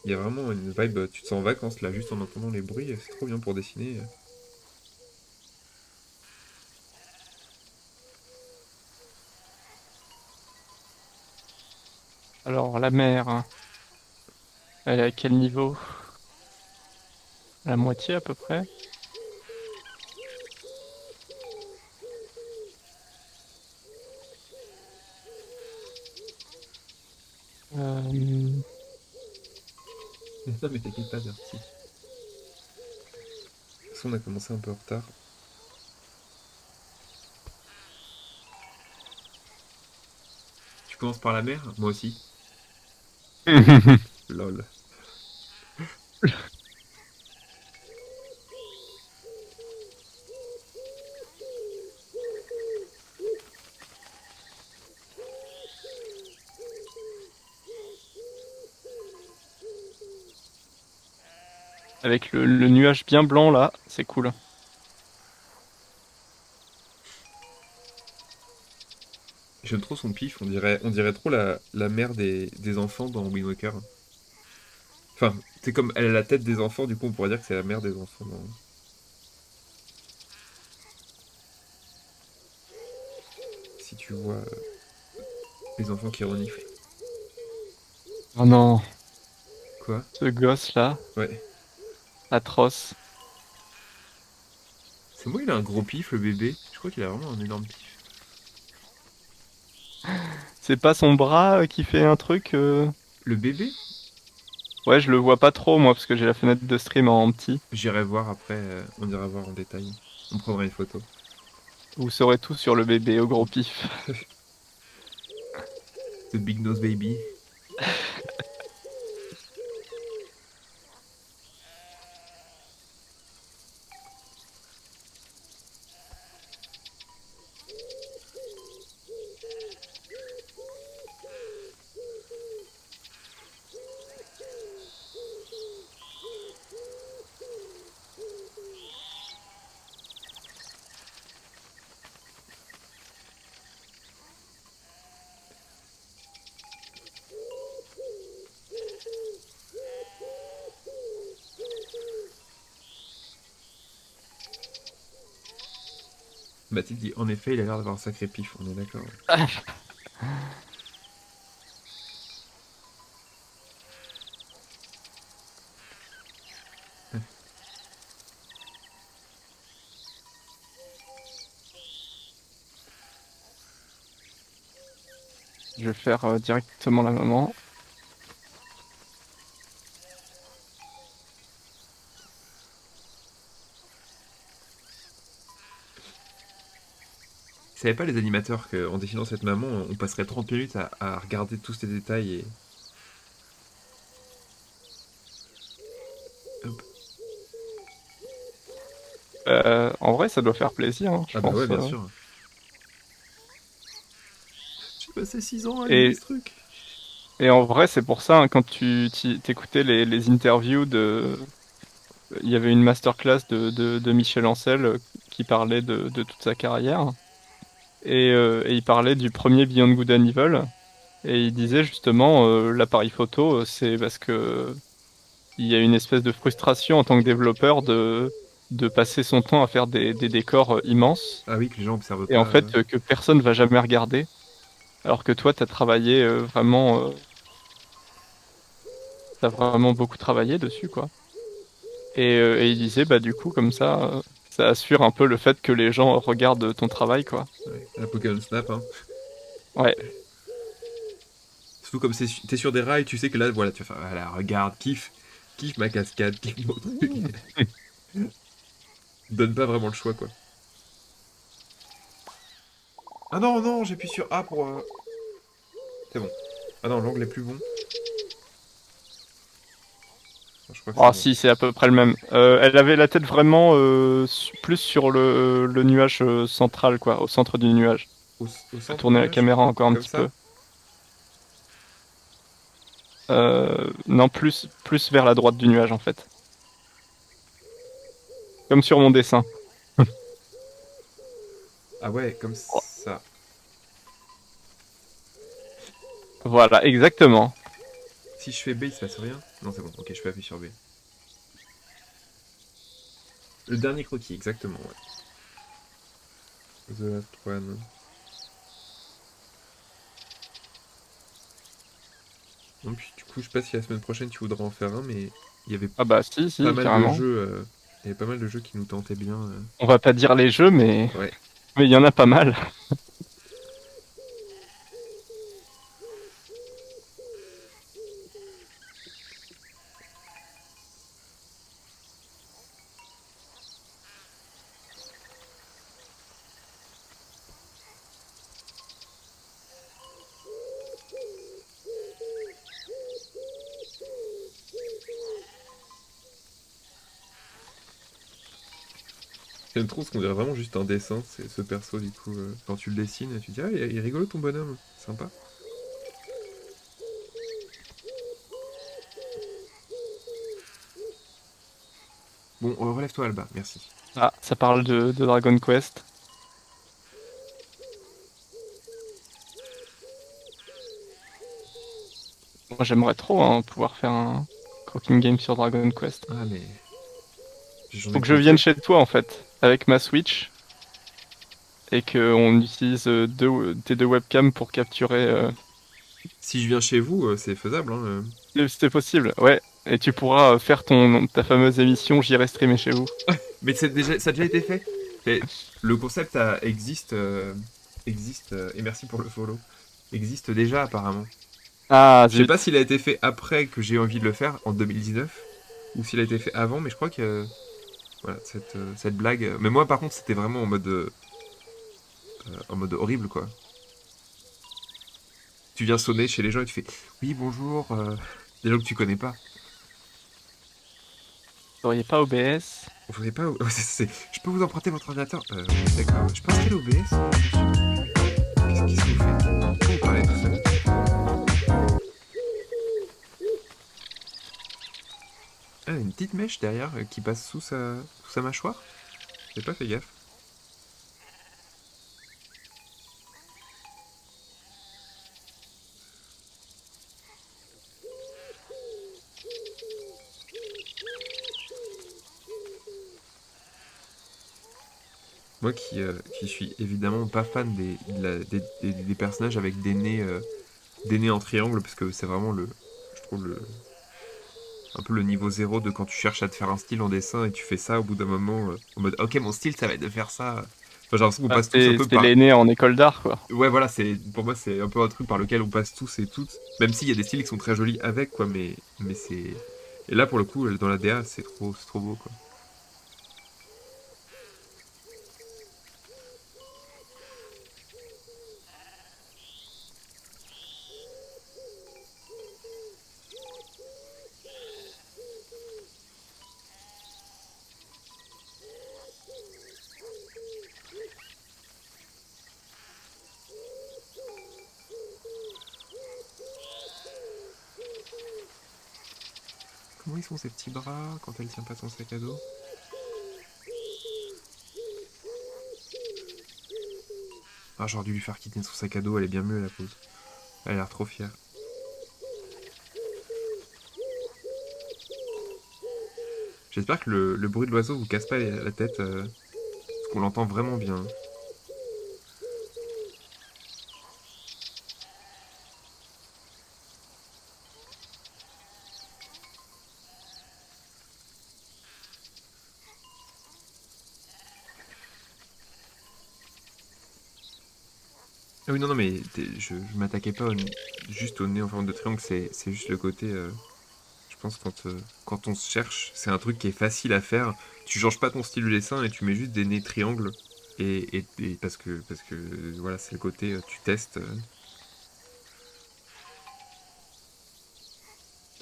il y a vraiment une vibe. Tu te sens en vacances là, juste en entendant les bruits. C'est trop bien pour dessiner. Alors, la mer, hein, elle est à quel niveau? La moitié à peu près? Euh, Non, mais t'inquiète pas, Bertie. De toute façon, on a commencé un peu en retard. Tu commences par la mer? Moi aussi. Lol. Avec le nuage bien blanc là, c'est cool. J'aime trop son pif, on dirait trop la mère des enfants dans Wind Waker. Enfin, c'est comme elle a la tête des enfants, du coup on pourrait dire que c'est la mère des enfants si tu vois les enfants qui reniflent. Oh non, Quoi? ce gosse là, Ouais. atroce. C'est moi, il a un gros pif, le bébé. Je crois qu'il a vraiment un énorme pif. C'est pas son bras qui fait un truc Le bébé? Ouais, je le vois pas trop moi parce que j'ai la fenêtre de stream en petit. J'irai voir après, on ira voir en détail. On prendra une photo. Vous saurez tout sur le bébé au gros pif. The Big Nose Baby. Mathilde dit, en effet, il a l'air d'avoir un sacré pif, on est d'accord. Je vais faire directement la maman. Ils savaient pas les animateurs qu'en dessinant cette maman, on passerait 30 minutes à regarder tous ces détails et... Hop. En vrai, ça doit faire plaisir, hein, je Ah bah ouais, pense. bien sûr. J'ai passé 6 ans à animer Et, ce truc. et en vrai, c'est pour ça, hein, quand t'écoutais les interviews il y avait une masterclass de Michel Ancel qui parlait de toute sa carrière. Et il parlait du premier Beyond Good and Evil. Et il disait justement, l'appareil photo, c'est parce que il y a une espèce de frustration en tant que développeur de passer son temps à faire des décors immenses. Ah oui, que les gens observent Et en pas. fait, que personne va jamais regarder. Alors que toi, t'as vraiment beaucoup travaillé dessus, quoi. Et il disait, bah du coup, comme ça assure un peu le fait que les gens regardent ton travail, quoi. Ouais, la Pokémon Snap, hein. Ouais, Surtout comme t'es sur des rails, tu sais que là, voilà, tu vas faire, voilà, regarde, kiffe ma cascade, kiffe mon truc. Donne pas vraiment le choix, quoi. Ah non, non, j'appuie sur A pour... C'est bon. Ah non, l'angle est plus bon. Non, je crois que c'est ah bon. si, c'est à peu près le même. Elle avait la tête vraiment plus sur le nuage central, quoi, au centre du nuage. Au Je vais centre du tourner la nuage? caméra encore un Comme petit peu. ça? Non, plus vers la droite du nuage, en fait. Comme sur mon dessin. Ah ouais, comme ça. Voilà, exactement. Si je fais B, il se passe rien? Non, c'est bon, ok, je peux appuyer sur B. Le dernier croquis, exactement, ouais. The last one. Non, puis du coup, je sais pas si la semaine prochaine tu voudras en faire un, mais il y avait Ah bah si, pas si, mal de carrément. jeux, il y avait pas mal de jeux qui nous tentaient bien. On va pas dire les jeux, Ouais. mais il y en a pas mal. J'aime trop ce qu'on dirait vraiment juste un dessin, c'est ce perso du coup. Quand tu le dessines, tu te dis ah il est rigolo ton bonhomme, sympa. Bon, relève-toi Alba, merci. Ah, ça parle de Dragon Quest. Moi, j'aimerais trop pouvoir faire un croquing game sur Dragon Quest. Ah, mais j'en Faut ai que je fait vienne très. chez toi, en fait, avec ma Switch, et qu'on utilise tes deux webcams pour capturer. Si je viens chez vous, c'est faisable, hein. Si c'était possible, ouais. Et tu pourras faire ta fameuse émission J'irai streamer chez vous. Mais ça a déjà été fait. Et le concept existe, et merci pour le follow, existe déjà apparemment. Ah, Je sais pas zut. s'il a été fait après que j'ai envie de le faire, en 2019, ou s'il a été fait avant, mais je crois que voilà, cette blague. Mais moi, par contre, c'était vraiment en mode horrible, quoi. Tu viens sonner chez les gens et tu fais oui, bonjour, des gens que tu connais pas. Vous auriez pas OBS? Vous voulez pas. Je peux vous emprunter votre ordinateur oui, d'accord. Je peux installer OBS, monsieur. Qu'est-ce que vous faites? Pourquoi vous parlez tout seul? Ah, une petite mèche derrière qui passe sous sa mâchoire? J'ai pas fait gaffe. Moi qui suis évidemment pas fan des personnages avec des nez en triangle, parce que c'est vraiment je trouve un peu le niveau zéro de quand tu cherches à te faire un style en dessin et tu fais ça au bout d'un moment en mode ok, mon style ça va être de faire ça. Enfin, j'ai l'impression qu'on Ah, passe tous un peu c'est par. l'aîné en école d'art, quoi. Ouais, voilà, pour moi c'est un peu un truc par lequel on passe tous et toutes, même s'il y a des styles qui sont très jolis avec, quoi, mais c'est. Et là pour le coup, dans la DA, c'est trop beau, quoi. Comment ils sont ces petits bras quand elle tient pas son sac à dos? Ah, j'aurais dû lui faire quitter son sac à dos, elle est bien mieux la pause. Elle a l'air trop fière. J'espère que le bruit de l'oiseau vous casse pas la tête, parce qu'on l'entend vraiment bien. Ah oui, non, non, mais je m'attaquais pas juste au nez en forme de triangle, c'est juste le côté. Je pense quand on se cherche, c'est un truc qui est facile à faire. Tu changes pas ton style de dessin et tu mets juste des nez triangles. Et parce que voilà, c'est le côté, tu testes.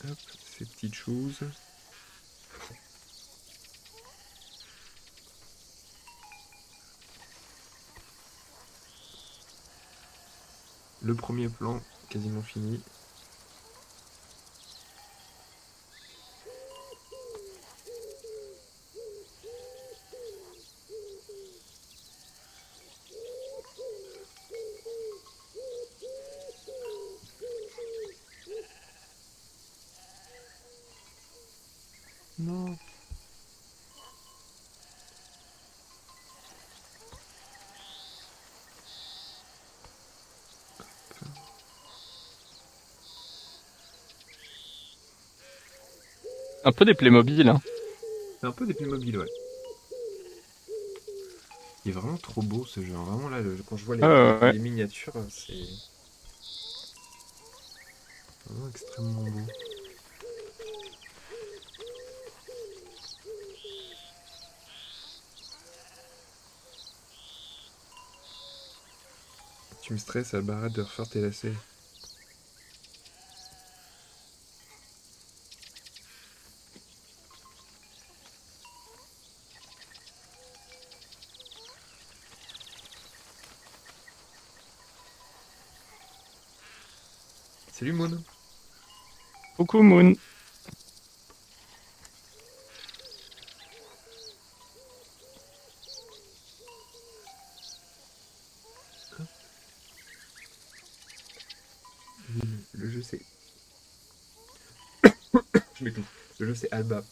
Hop, ces petites choses. Le premier plan, quasiment fini. Non. Un peu des Playmobil, hein. C'est un peu des Playmobil, ouais. Il est vraiment trop beau ce jeu, hein. Vraiment là, quand je vois Ouais. les miniatures, c'est vraiment extrêmement beau. Tu me stresses à barrette de refaire tes lacets. Salut Moon. Coucou Moon. Oui, le jeu c'est mais tout. Le jeu, c'est Alba.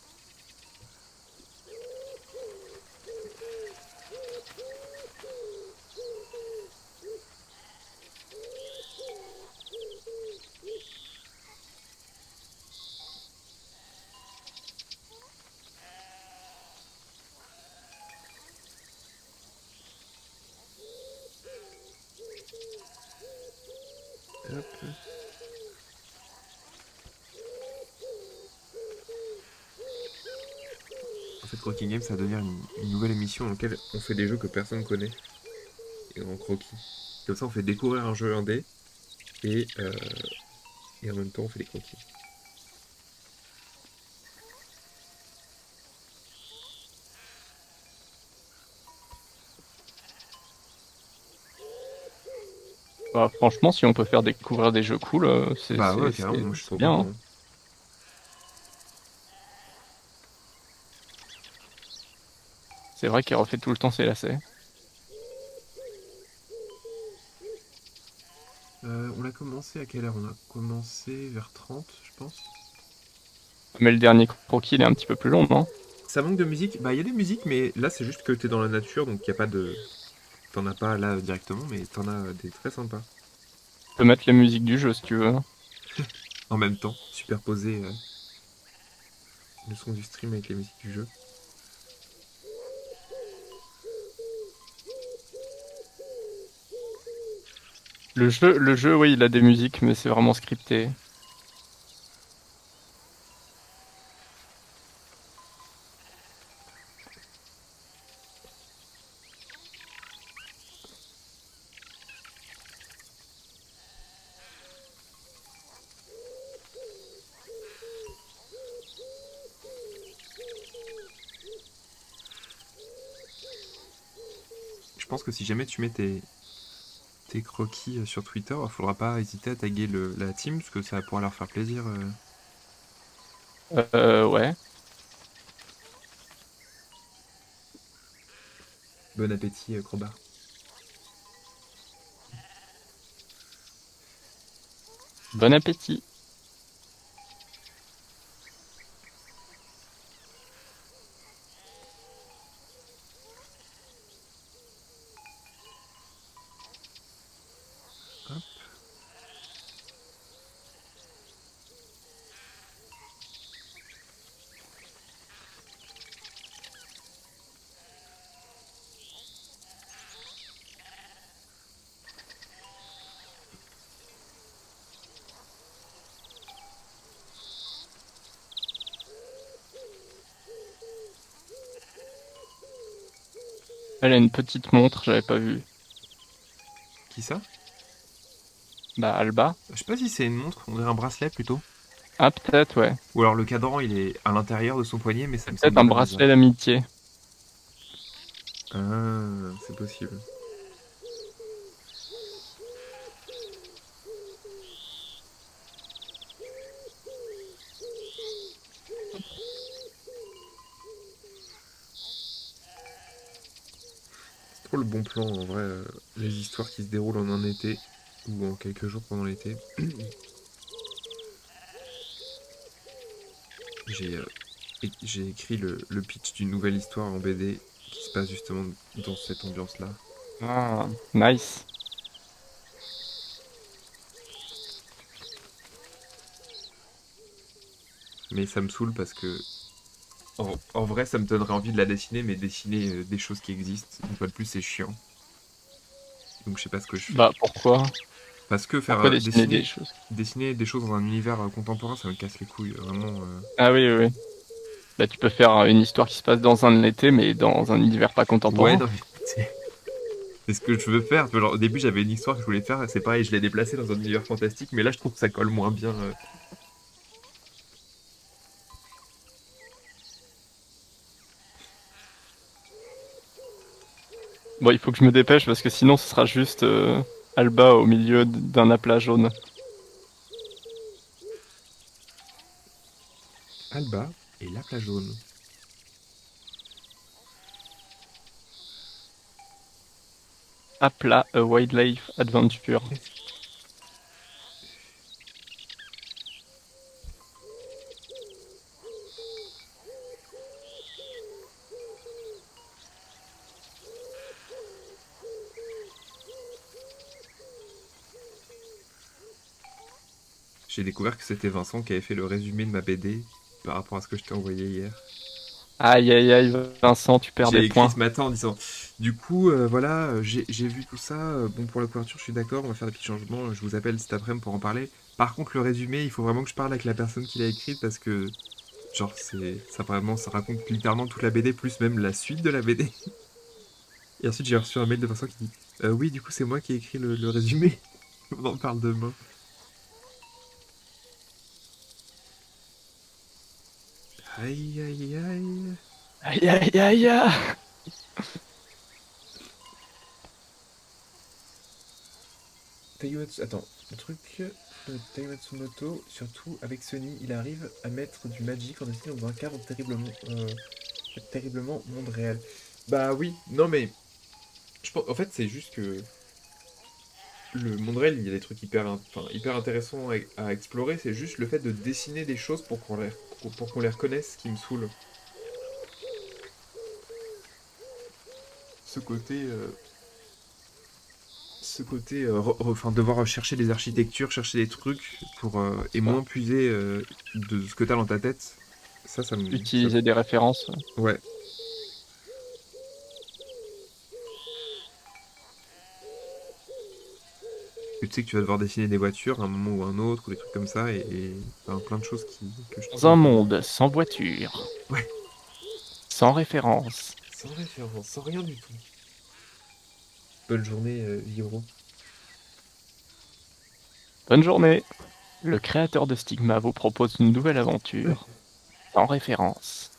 Hop. En fait, Croquis Game, ça va devenir une nouvelle émission dans laquelle on fait des jeux que personne connaît et en croquis. Comme ça, on fait découvrir un jeu indé et, euh, et en même temps, on fait des croquis. Bah, franchement, si on peut faire découvrir des jeux cool, Bah ouais, carrément, moi je suis c'est trop bien, content, hein. hein. C'est vrai qu'il refait tout le temps ses lacets. On a commencé à quelle heure? On a commencé vers 30, je pense. Mais le dernier croquis, il est un petit peu plus long, non? Ça manque de musique? Bah, il y a des musiques, mais là, c'est juste que t'es dans la nature, donc il y a pas de. T'en as pas là directement, mais t'en as des très sympas. Tu peux mettre les musiques du jeu si tu veux. En même temps, superposer le son du stream avec les musiques du jeu. Le jeu, oui, il a des musiques, mais c'est vraiment scripté. Je pense que si jamais tu mets tes croquis sur Twitter, il faudra pas hésiter à taguer la team, parce que ça pourra leur faire plaisir. Ouais. Bon appétit, Crobar. Bon appétit. Hop. Elle a une petite montre, j'avais pas vu. Qui ça? Bah, Alba. Je sais pas si c'est une montre, on dirait un bracelet plutôt. Ah, peut-être, ouais. Ou alors le cadran, il est à l'intérieur de son poignet, mais ça me Peut-être semble un très bizarre. bracelet d'amitié. Ah, c'est possible. C'est trop le bon plan, en vrai. Les histoires qui se déroulent en un été, ou en quelques jours pendant l'été. J'ai j'ai écrit le pitch d'une nouvelle histoire en BD qui se passe justement dans cette ambiance-là. Ah, nice. Mais ça me saoule parce que, en vrai, ça me donnerait envie de la dessiner, mais dessiner des choses qui existent, une fois de plus, c'est chiant. Donc je sais pas ce que je fais. Bah, pourquoi? Parce que faire Pourquoi dessiner des choses? dessiner des choses dans un univers contemporain, ça me casse les couilles, vraiment. Ah oui, oui, oui. Bah, tu peux faire une histoire qui se passe dans un été, mais dans un univers pas Ouais, contemporain. non, mais c'est ce que je veux faire. Tu vois, genre, au début, j'avais une histoire que je voulais faire, c'est pareil, je l'ai déplacée dans un univers fantastique, mais là, je trouve que ça colle moins bien. Bon, il faut que je me dépêche parce que sinon ce sera juste Alba au milieu d'un aplat jaune. Alba et la plage jaune. Aplat, a wildlife adventure. j'ai découvert que c'était Vincent qui avait fait le résumé de ma BD par rapport à ce que je t'ai envoyé hier. Aïe aïe aïe, Vincent, tu perds des J'ai écrit points. ce matin en disant, du coup, voilà, j'ai vu tout ça, bon pour la couverture, je suis d'accord, on va faire des petits changements, je vous appelle cet après-midi pour en parler. Par contre, le résumé, il faut vraiment que je parle avec la personne qui l'a écrit parce que, genre, ça vraiment, ça raconte littéralement toute la BD, plus même la suite de la BD. Et ensuite, j'ai reçu un mail de Vincent qui dit, oui, du coup, c'est moi qui ai écrit le résumé, on en parle demain. Aïe, aïe, aïe. Aïe aïe aïe aïe. Attends, le truc de Taiyo Matsumoto, surtout avec Sony, il arrive à mettre du magic en dessinant dans un cadre terriblement monde réel. Bah oui, non mais, en fait c'est juste que le monde réel, il y a des trucs hyper intéressants à explorer, c'est juste le fait de dessiner des choses pour qu'on les reconnaisse qui me saoule. Ce côté, devoir chercher des architectures, chercher des trucs et moins puiser de ce que t'as dans ta tête. Ça me. Utiliser des références. Ouais. Tu sais que tu vas devoir dessiner des voitures à un moment ou à un autre, ou des trucs comme ça, enfin, plein de choses que je Dans trouve un un peu. monde sans voiture, Ouais, sans référence. sans référence, sans rien du tout. Bonne journée, Hiro. Bonne journée. Le créateur de Stigma vous propose une nouvelle aventure, sans référence.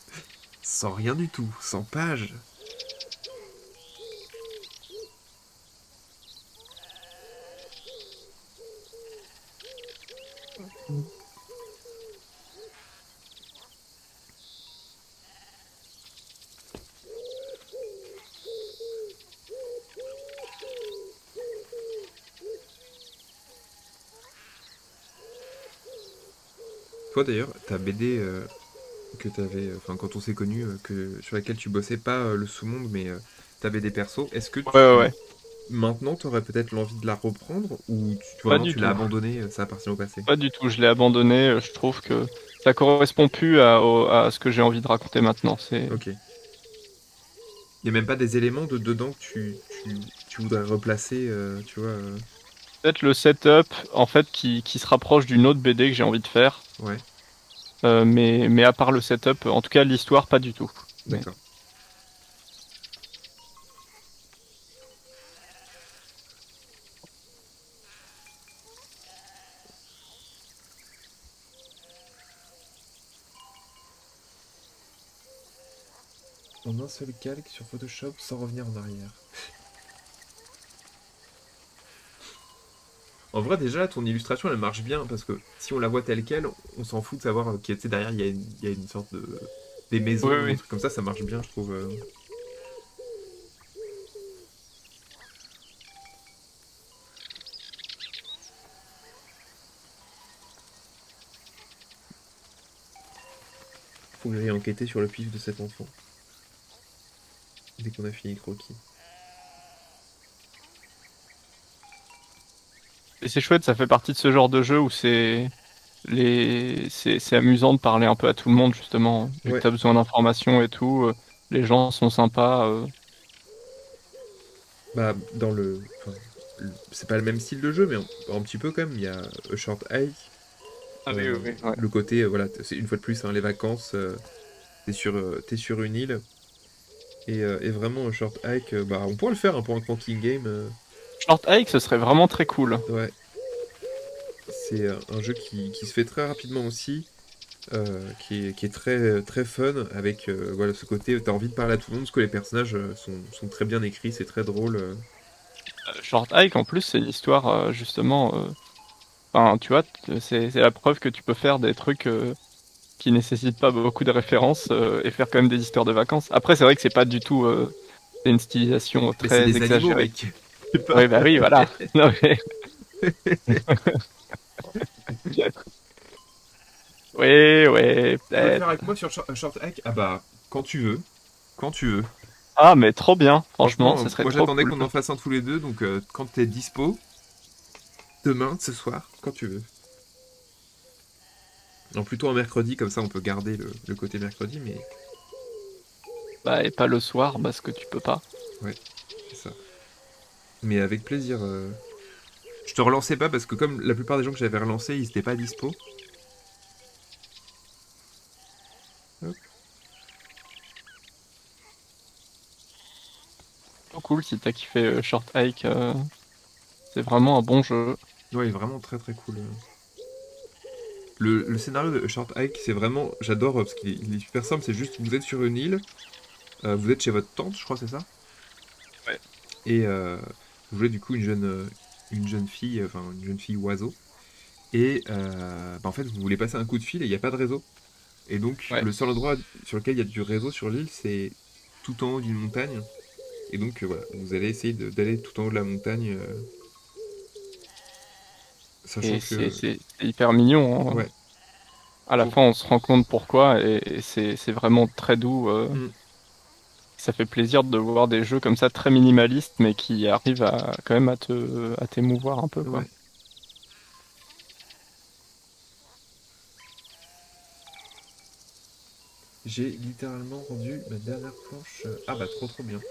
Sans rien du tout, sans page. Toi d'ailleurs, ta BD que t'avais, enfin quand on s'est connus, sur laquelle tu bossais pas le sous-monde, mais ta BD perso, est-ce que Ouais, ouais, ouais. maintenant t'aurais peut-être l'envie de la reprendre ou Pas vraiment du tu l'as tout. abandonné, ça appartient au passé? Pas du tout. Je l'ai abandonné. Je trouve que ça correspond plus à ce que j'ai envie de raconter maintenant. C'est Ok. Il y a même pas des éléments dedans que tu voudrais replacer, tu vois. peut-être le setup, en fait, qui se rapproche d'une autre BD que j'ai envie de faire. Ouais, Mais à part le setup, en tout cas, l'histoire, pas du tout. Mais d'accord. En un seul calque sur Photoshop sans revenir en arrière. En vrai, déjà, ton illustration, elle marche bien parce que si on la voit telle quelle, on s'en fout de savoir qu'il y a, derrière, il y a une sorte de. Des oui, maisons, des oui. trucs comme ça marche bien, je trouve. Faut que j'aille enquêter sur le pif de cet enfant. Dès qu'on a fini Croquis. Et c'est chouette, ça fait partie de ce genre de jeu où c'est amusant de parler un peu à tout le monde justement, vu que Ouais, t'as besoin d'informations et tout. Les gens sont sympas. bah, c'est pas le même style de jeu, mais un petit peu quand même. Il y a A Short Hike. Ah oui, oui, oui. Ouais. Le côté, voilà, c'est une fois de plus, hein, les vacances, t'es sur une île. Et vraiment, un short hike, bah, on pourrait le faire hein, pour un cranking game. Short Hike, ce serait vraiment très cool. Ouais, c'est un jeu qui se fait très rapidement aussi, qui est très, très fun, avec voilà, ce côté, t'as envie de parler à tout le monde, parce que les personnages sont très bien écrits, c'est très drôle. Short Hike, en plus, c'est une histoire justement. Enfin, tu vois, c'est la preuve que tu peux faire des trucs qui nécessitent pas beaucoup de références et faire quand même des histoires de vacances. Après, c'est vrai que c'est pas du tout. C'est une stylisation Mais c'est très des animaux, exagérée. mec. C'est pas. Oui, bah oui, voilà. Non, mais... Oui, oui, Tu veux le faire peut-être. avec moi sur short hike? Ah bah, quand tu veux. Quand tu veux. Ah, mais trop bien. Franchement, Franchement, ça serait moi trop j'attendais cool. qu'on en fasse un tous les deux, donc quand t'es dispo, demain, ce soir, quand tu veux. Non, plutôt un mercredi, comme ça on peut garder le côté mercredi, mais Bah, et pas le soir, parce que tu peux pas. ouais, c'est ça. Mais avec plaisir. Je te relançais pas parce que comme la plupart des gens que j'avais relancés, ils étaient pas dispo. Hop. Trop cool si t'as kiffé Short Hike, c'est vraiment un bon jeu. Ouais, vraiment très très cool. Le scénario de A Short Hike, c'est vraiment. J'adore parce qu'il est super simple. C'est juste, vous êtes sur une île, vous êtes chez votre tante, je crois, c'est ça. Ouais. Et vous jouez du coup une jeune fille, enfin une jeune fille oiseau. Et bah, en fait, vous voulez passer un coup de fil et il n'y a pas de réseau. Et donc, Ouais. le seul endroit sur lequel il y a du réseau sur l'île, c'est tout en haut d'une montagne. Et donc, voilà, vous allez essayer d'aller tout en haut de la montagne, sachant Et que. c'est hyper mignon, hein. Ouais, À la pour. fin, on se rend compte pourquoi, et c'est vraiment très doux. Hmm, Ça fait plaisir de voir des jeux comme ça très minimalistes, mais qui arrivent à quand même à t'émouvoir un peu, quoi. ouais. J'ai littéralement rendu ma dernière planche. Ah bah, trop trop bien.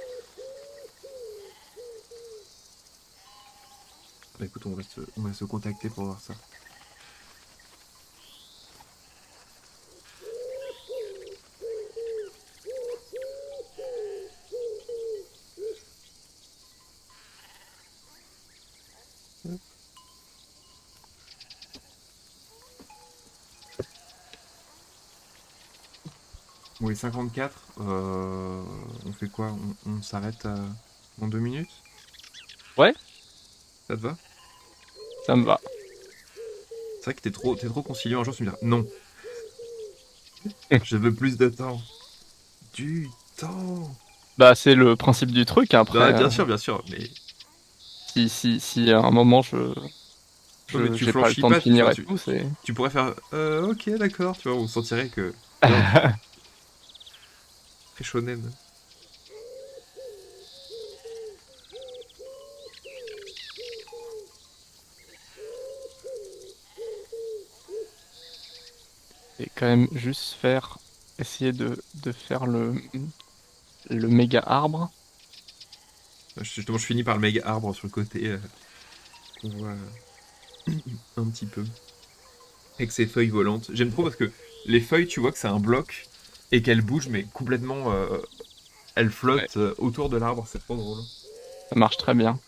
Bah écoute, on va se contacter pour voir ça. Bon, les 54, on fait quoi? On s'arrête en 2 minutes? Ouais, Ça te va? ça me va. C'est vrai que t'es trop conciliant. Un jour, tu me diras non, je veux plus de temps. Du temps! Bah, c'est le principe du truc. Après, Non, bien sûr, mais. si à un moment Non, mais tu j'ai pas le flanchis temps de pas, tu finir vois. et tout, c'est. Tu pourrais faire ok, d'accord, tu vois, on sentirait que. Tu vois, très shonen. Et quand même juste essayer de faire le méga arbre. Justement, je finis par le méga arbre sur le côté qu'on voit un petit peu. Avec ses feuilles volantes. J'aime trop parce que les feuilles, tu vois que c'est un bloc et qu'elles bougent, mais complètement. Elles Ouais, flottent autour de l'arbre, c'est trop drôle. ça marche très bien.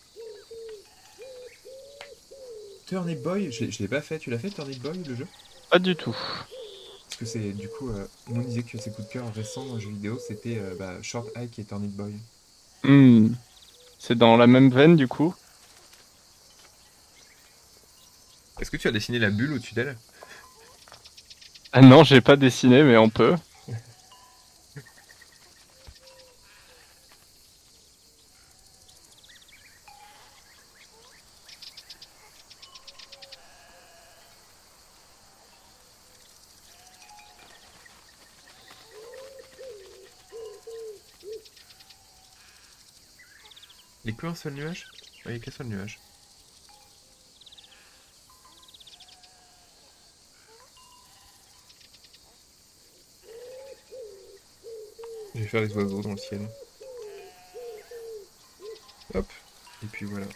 Turnip Boy, je l'ai pas fait. Tu l'as fait, Turnip Boy, le jeu? Pas du tout. Parce que c'est du coup, on disait que ses coups de cœur récents en jeu vidéo, c'était bah, Short Hike et Turnip Boy. Hmm, c'est dans la même veine du coup. Est-ce que tu as dessiné la bulle au-dessus d'elle? Ah non, j'ai pas dessiné, mais on peut. Il n'y a qu'un seul nuage? Ah, il n'y a qu'un seul nuage. Je vais faire les oiseaux dans le ciel. Hop. Et puis voilà.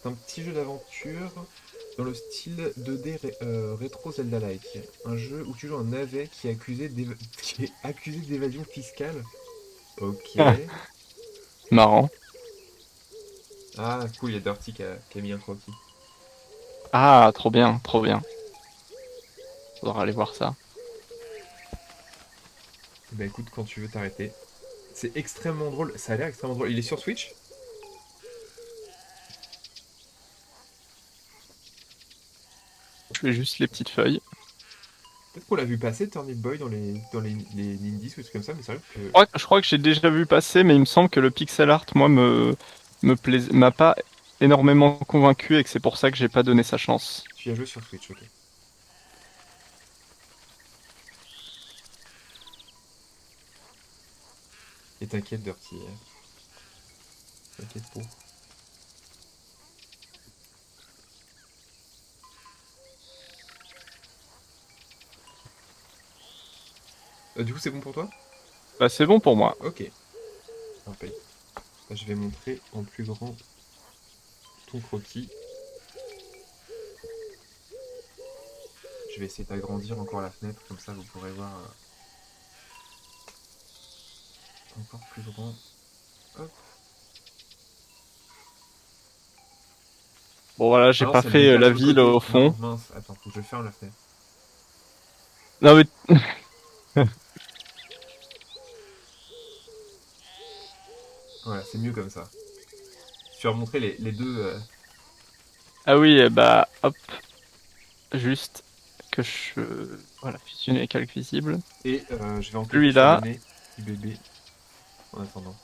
C'est un petit jeu d'aventure dans le style 2D rétro Zelda-like. Un jeu où tu joues un navet qui est qui est accusé d'évasion fiscale. Ok. Marrant. Ah, cool, il y a Dirty qui a mis un croquis. Ah, trop bien, trop bien. Faudra aller voir ça. Bah écoute, quand tu veux t'arrêter. C'est extrêmement drôle, ça a l'air extrêmement drôle. Il est sur Switch? Je fais juste les petites feuilles. Peut-être qu'on l'a vu passer Turnip Boy les Indies ou des trucs comme ça, mais c'est vrai que Je crois que j'ai déjà vu passer, mais il me semble que le pixel art, moi, m'a pas énormément convaincu et que c'est pour ça que j'ai pas donné sa chance. tu y as joué sur Switch, ok. Et t'inquiète, Dirty, t'inquiète pour. Du coup, c'est bon pour toi? Bah, c'est bon pour moi. Ok, parfait. Bah, je vais montrer en plus grand ton croquis. Je vais essayer d'agrandir encore la fenêtre, comme ça vous pourrez voir encore plus grand. Hop. Bon, voilà, Ah j'ai non, pas c'est le fait décale la sur le ville côté. au Non, fond. mince, attends, faut que je ferme la fenêtre. Non, mais... Voilà, c'est mieux comme ça. Tu vas montrer les deux. Ah oui, bah, hop, juste que je... Voilà, fusionner les calques visibles. Et je vais enquêter sur le Celui-là, nez du bébé en attendant.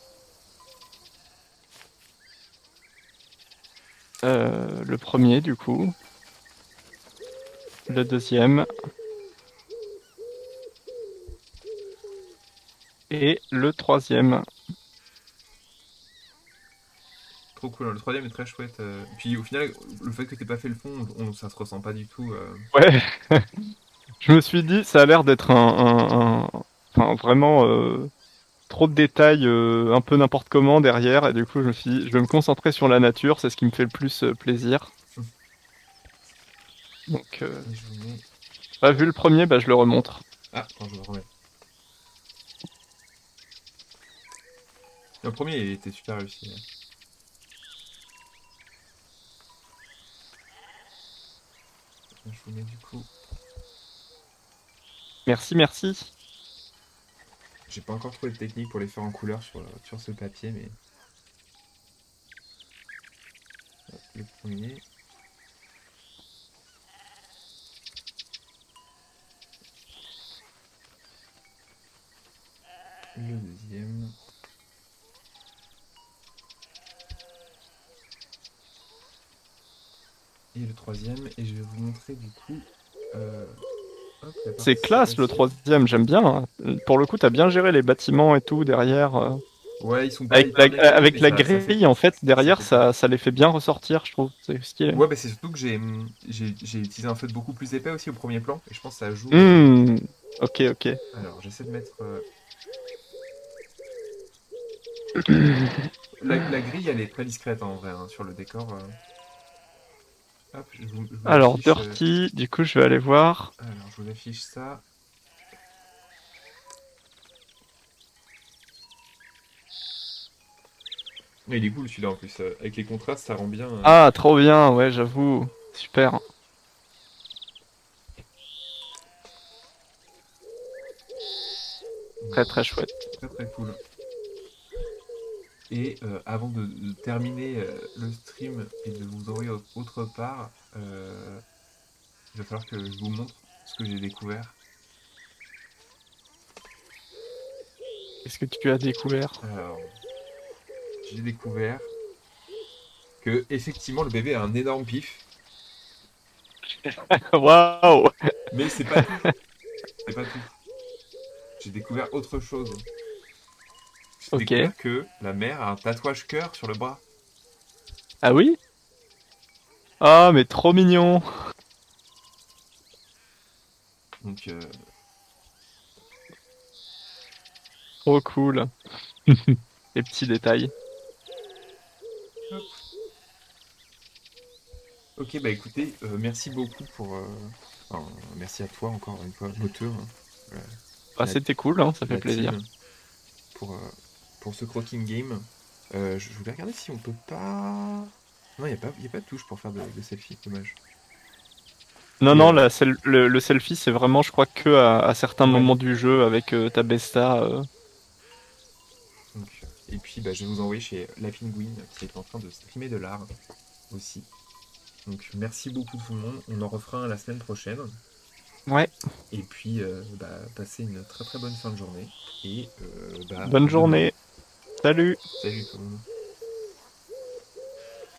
le premier, du coup. Le deuxième. Et le troisième. Trop cool, hein. Le troisième est très chouette. Puis au final, le fait que t'aies pas fait le fond, ça se ressent pas du tout. Ouais, je me suis dit, ça a l'air d'être Enfin, vraiment trop de détails, un peu n'importe comment derrière. Et du coup, je me suis dit, je vais me concentrer sur la nature, c'est ce qui me fait le plus plaisir. Donc, Et je vous mets. bah, vu le premier, bah, je le remontre. Ah, attends, je me remets. Le premier, il était super réussi, hein. Je vous mets du coup. Merci, merci. J'ai pas encore trouvé de technique pour les faire en couleur sur ce papier, mais. Hop, le premier. Le deuxième. Et le troisième. Et je vais vous montrer du coup. euh, Hop, la C'est classe le participation. troisième, j'aime bien, hein. Pour le coup, t'as bien géré les bâtiments et tout derrière. Ouais, ils sont pas hyper bien calés, Avec mais la ça grille, en fait, ça derrière, fait plaisir. ça les fait bien ressortir, je trouve. C'est stylé. Ouais, bah c'est surtout que j'ai utilisé un feutre beaucoup plus épais aussi au premier plan, et je pense que ça joue. Hmm, ok, ok. Alors, j'essaie de mettre. La grille, elle est très discrète, hein, en vrai, hein, sur le décor. Hop, je vous Alors, affiche. Dirty, du coup, je vais aller voir. Alors, je vous affiche ça. Mais il est cool celui-là en plus. Avec les contrastes, ça rend bien. Ah, trop bien, ouais, j'avoue. Super. Donc, Très, très chouette. très très cool. Et avant de terminer le stream et de vous envoyer autre part, il va falloir que je vous montre ce que j'ai découvert. Qu'est-ce que tu as découvert? Alors, j'ai découvert que effectivement le bébé a un énorme pif, Waouh! mais c'est pas tout. C'est pas tout. J'ai découvert autre chose. J'ai Ok. découvert que la mère a un tatouage cœur sur le bras. Ah oui? Ah, mais trop mignon! Donc, Trop cool. Les petits détails. hop. Ok, bah écoutez, merci beaucoup pour. Enfin, merci à toi encore une fois, Poteux, hein, voilà, Ah, la, c'était cool, hein, ça fait la plaisir. team, pour, euh, pour ce croaking game. Je voulais regarder si on peut pas. Non, y a pas de touche pour faire de selfie, dommage. Non, Et non, le selfie, c'est vraiment, je crois, que à certains ouais, moments du jeu avec ta besta. donc, et puis bah, je vais vous envoyer chez La Penguin qui est en train de streamer de l'art aussi. Donc merci beaucoup tout le monde, on en refera un la semaine prochaine. Ouais, Et puis bah, passez une très très bonne fin de journée. Et bah, bonne à demain. journée. Salut! Salut tout le monde.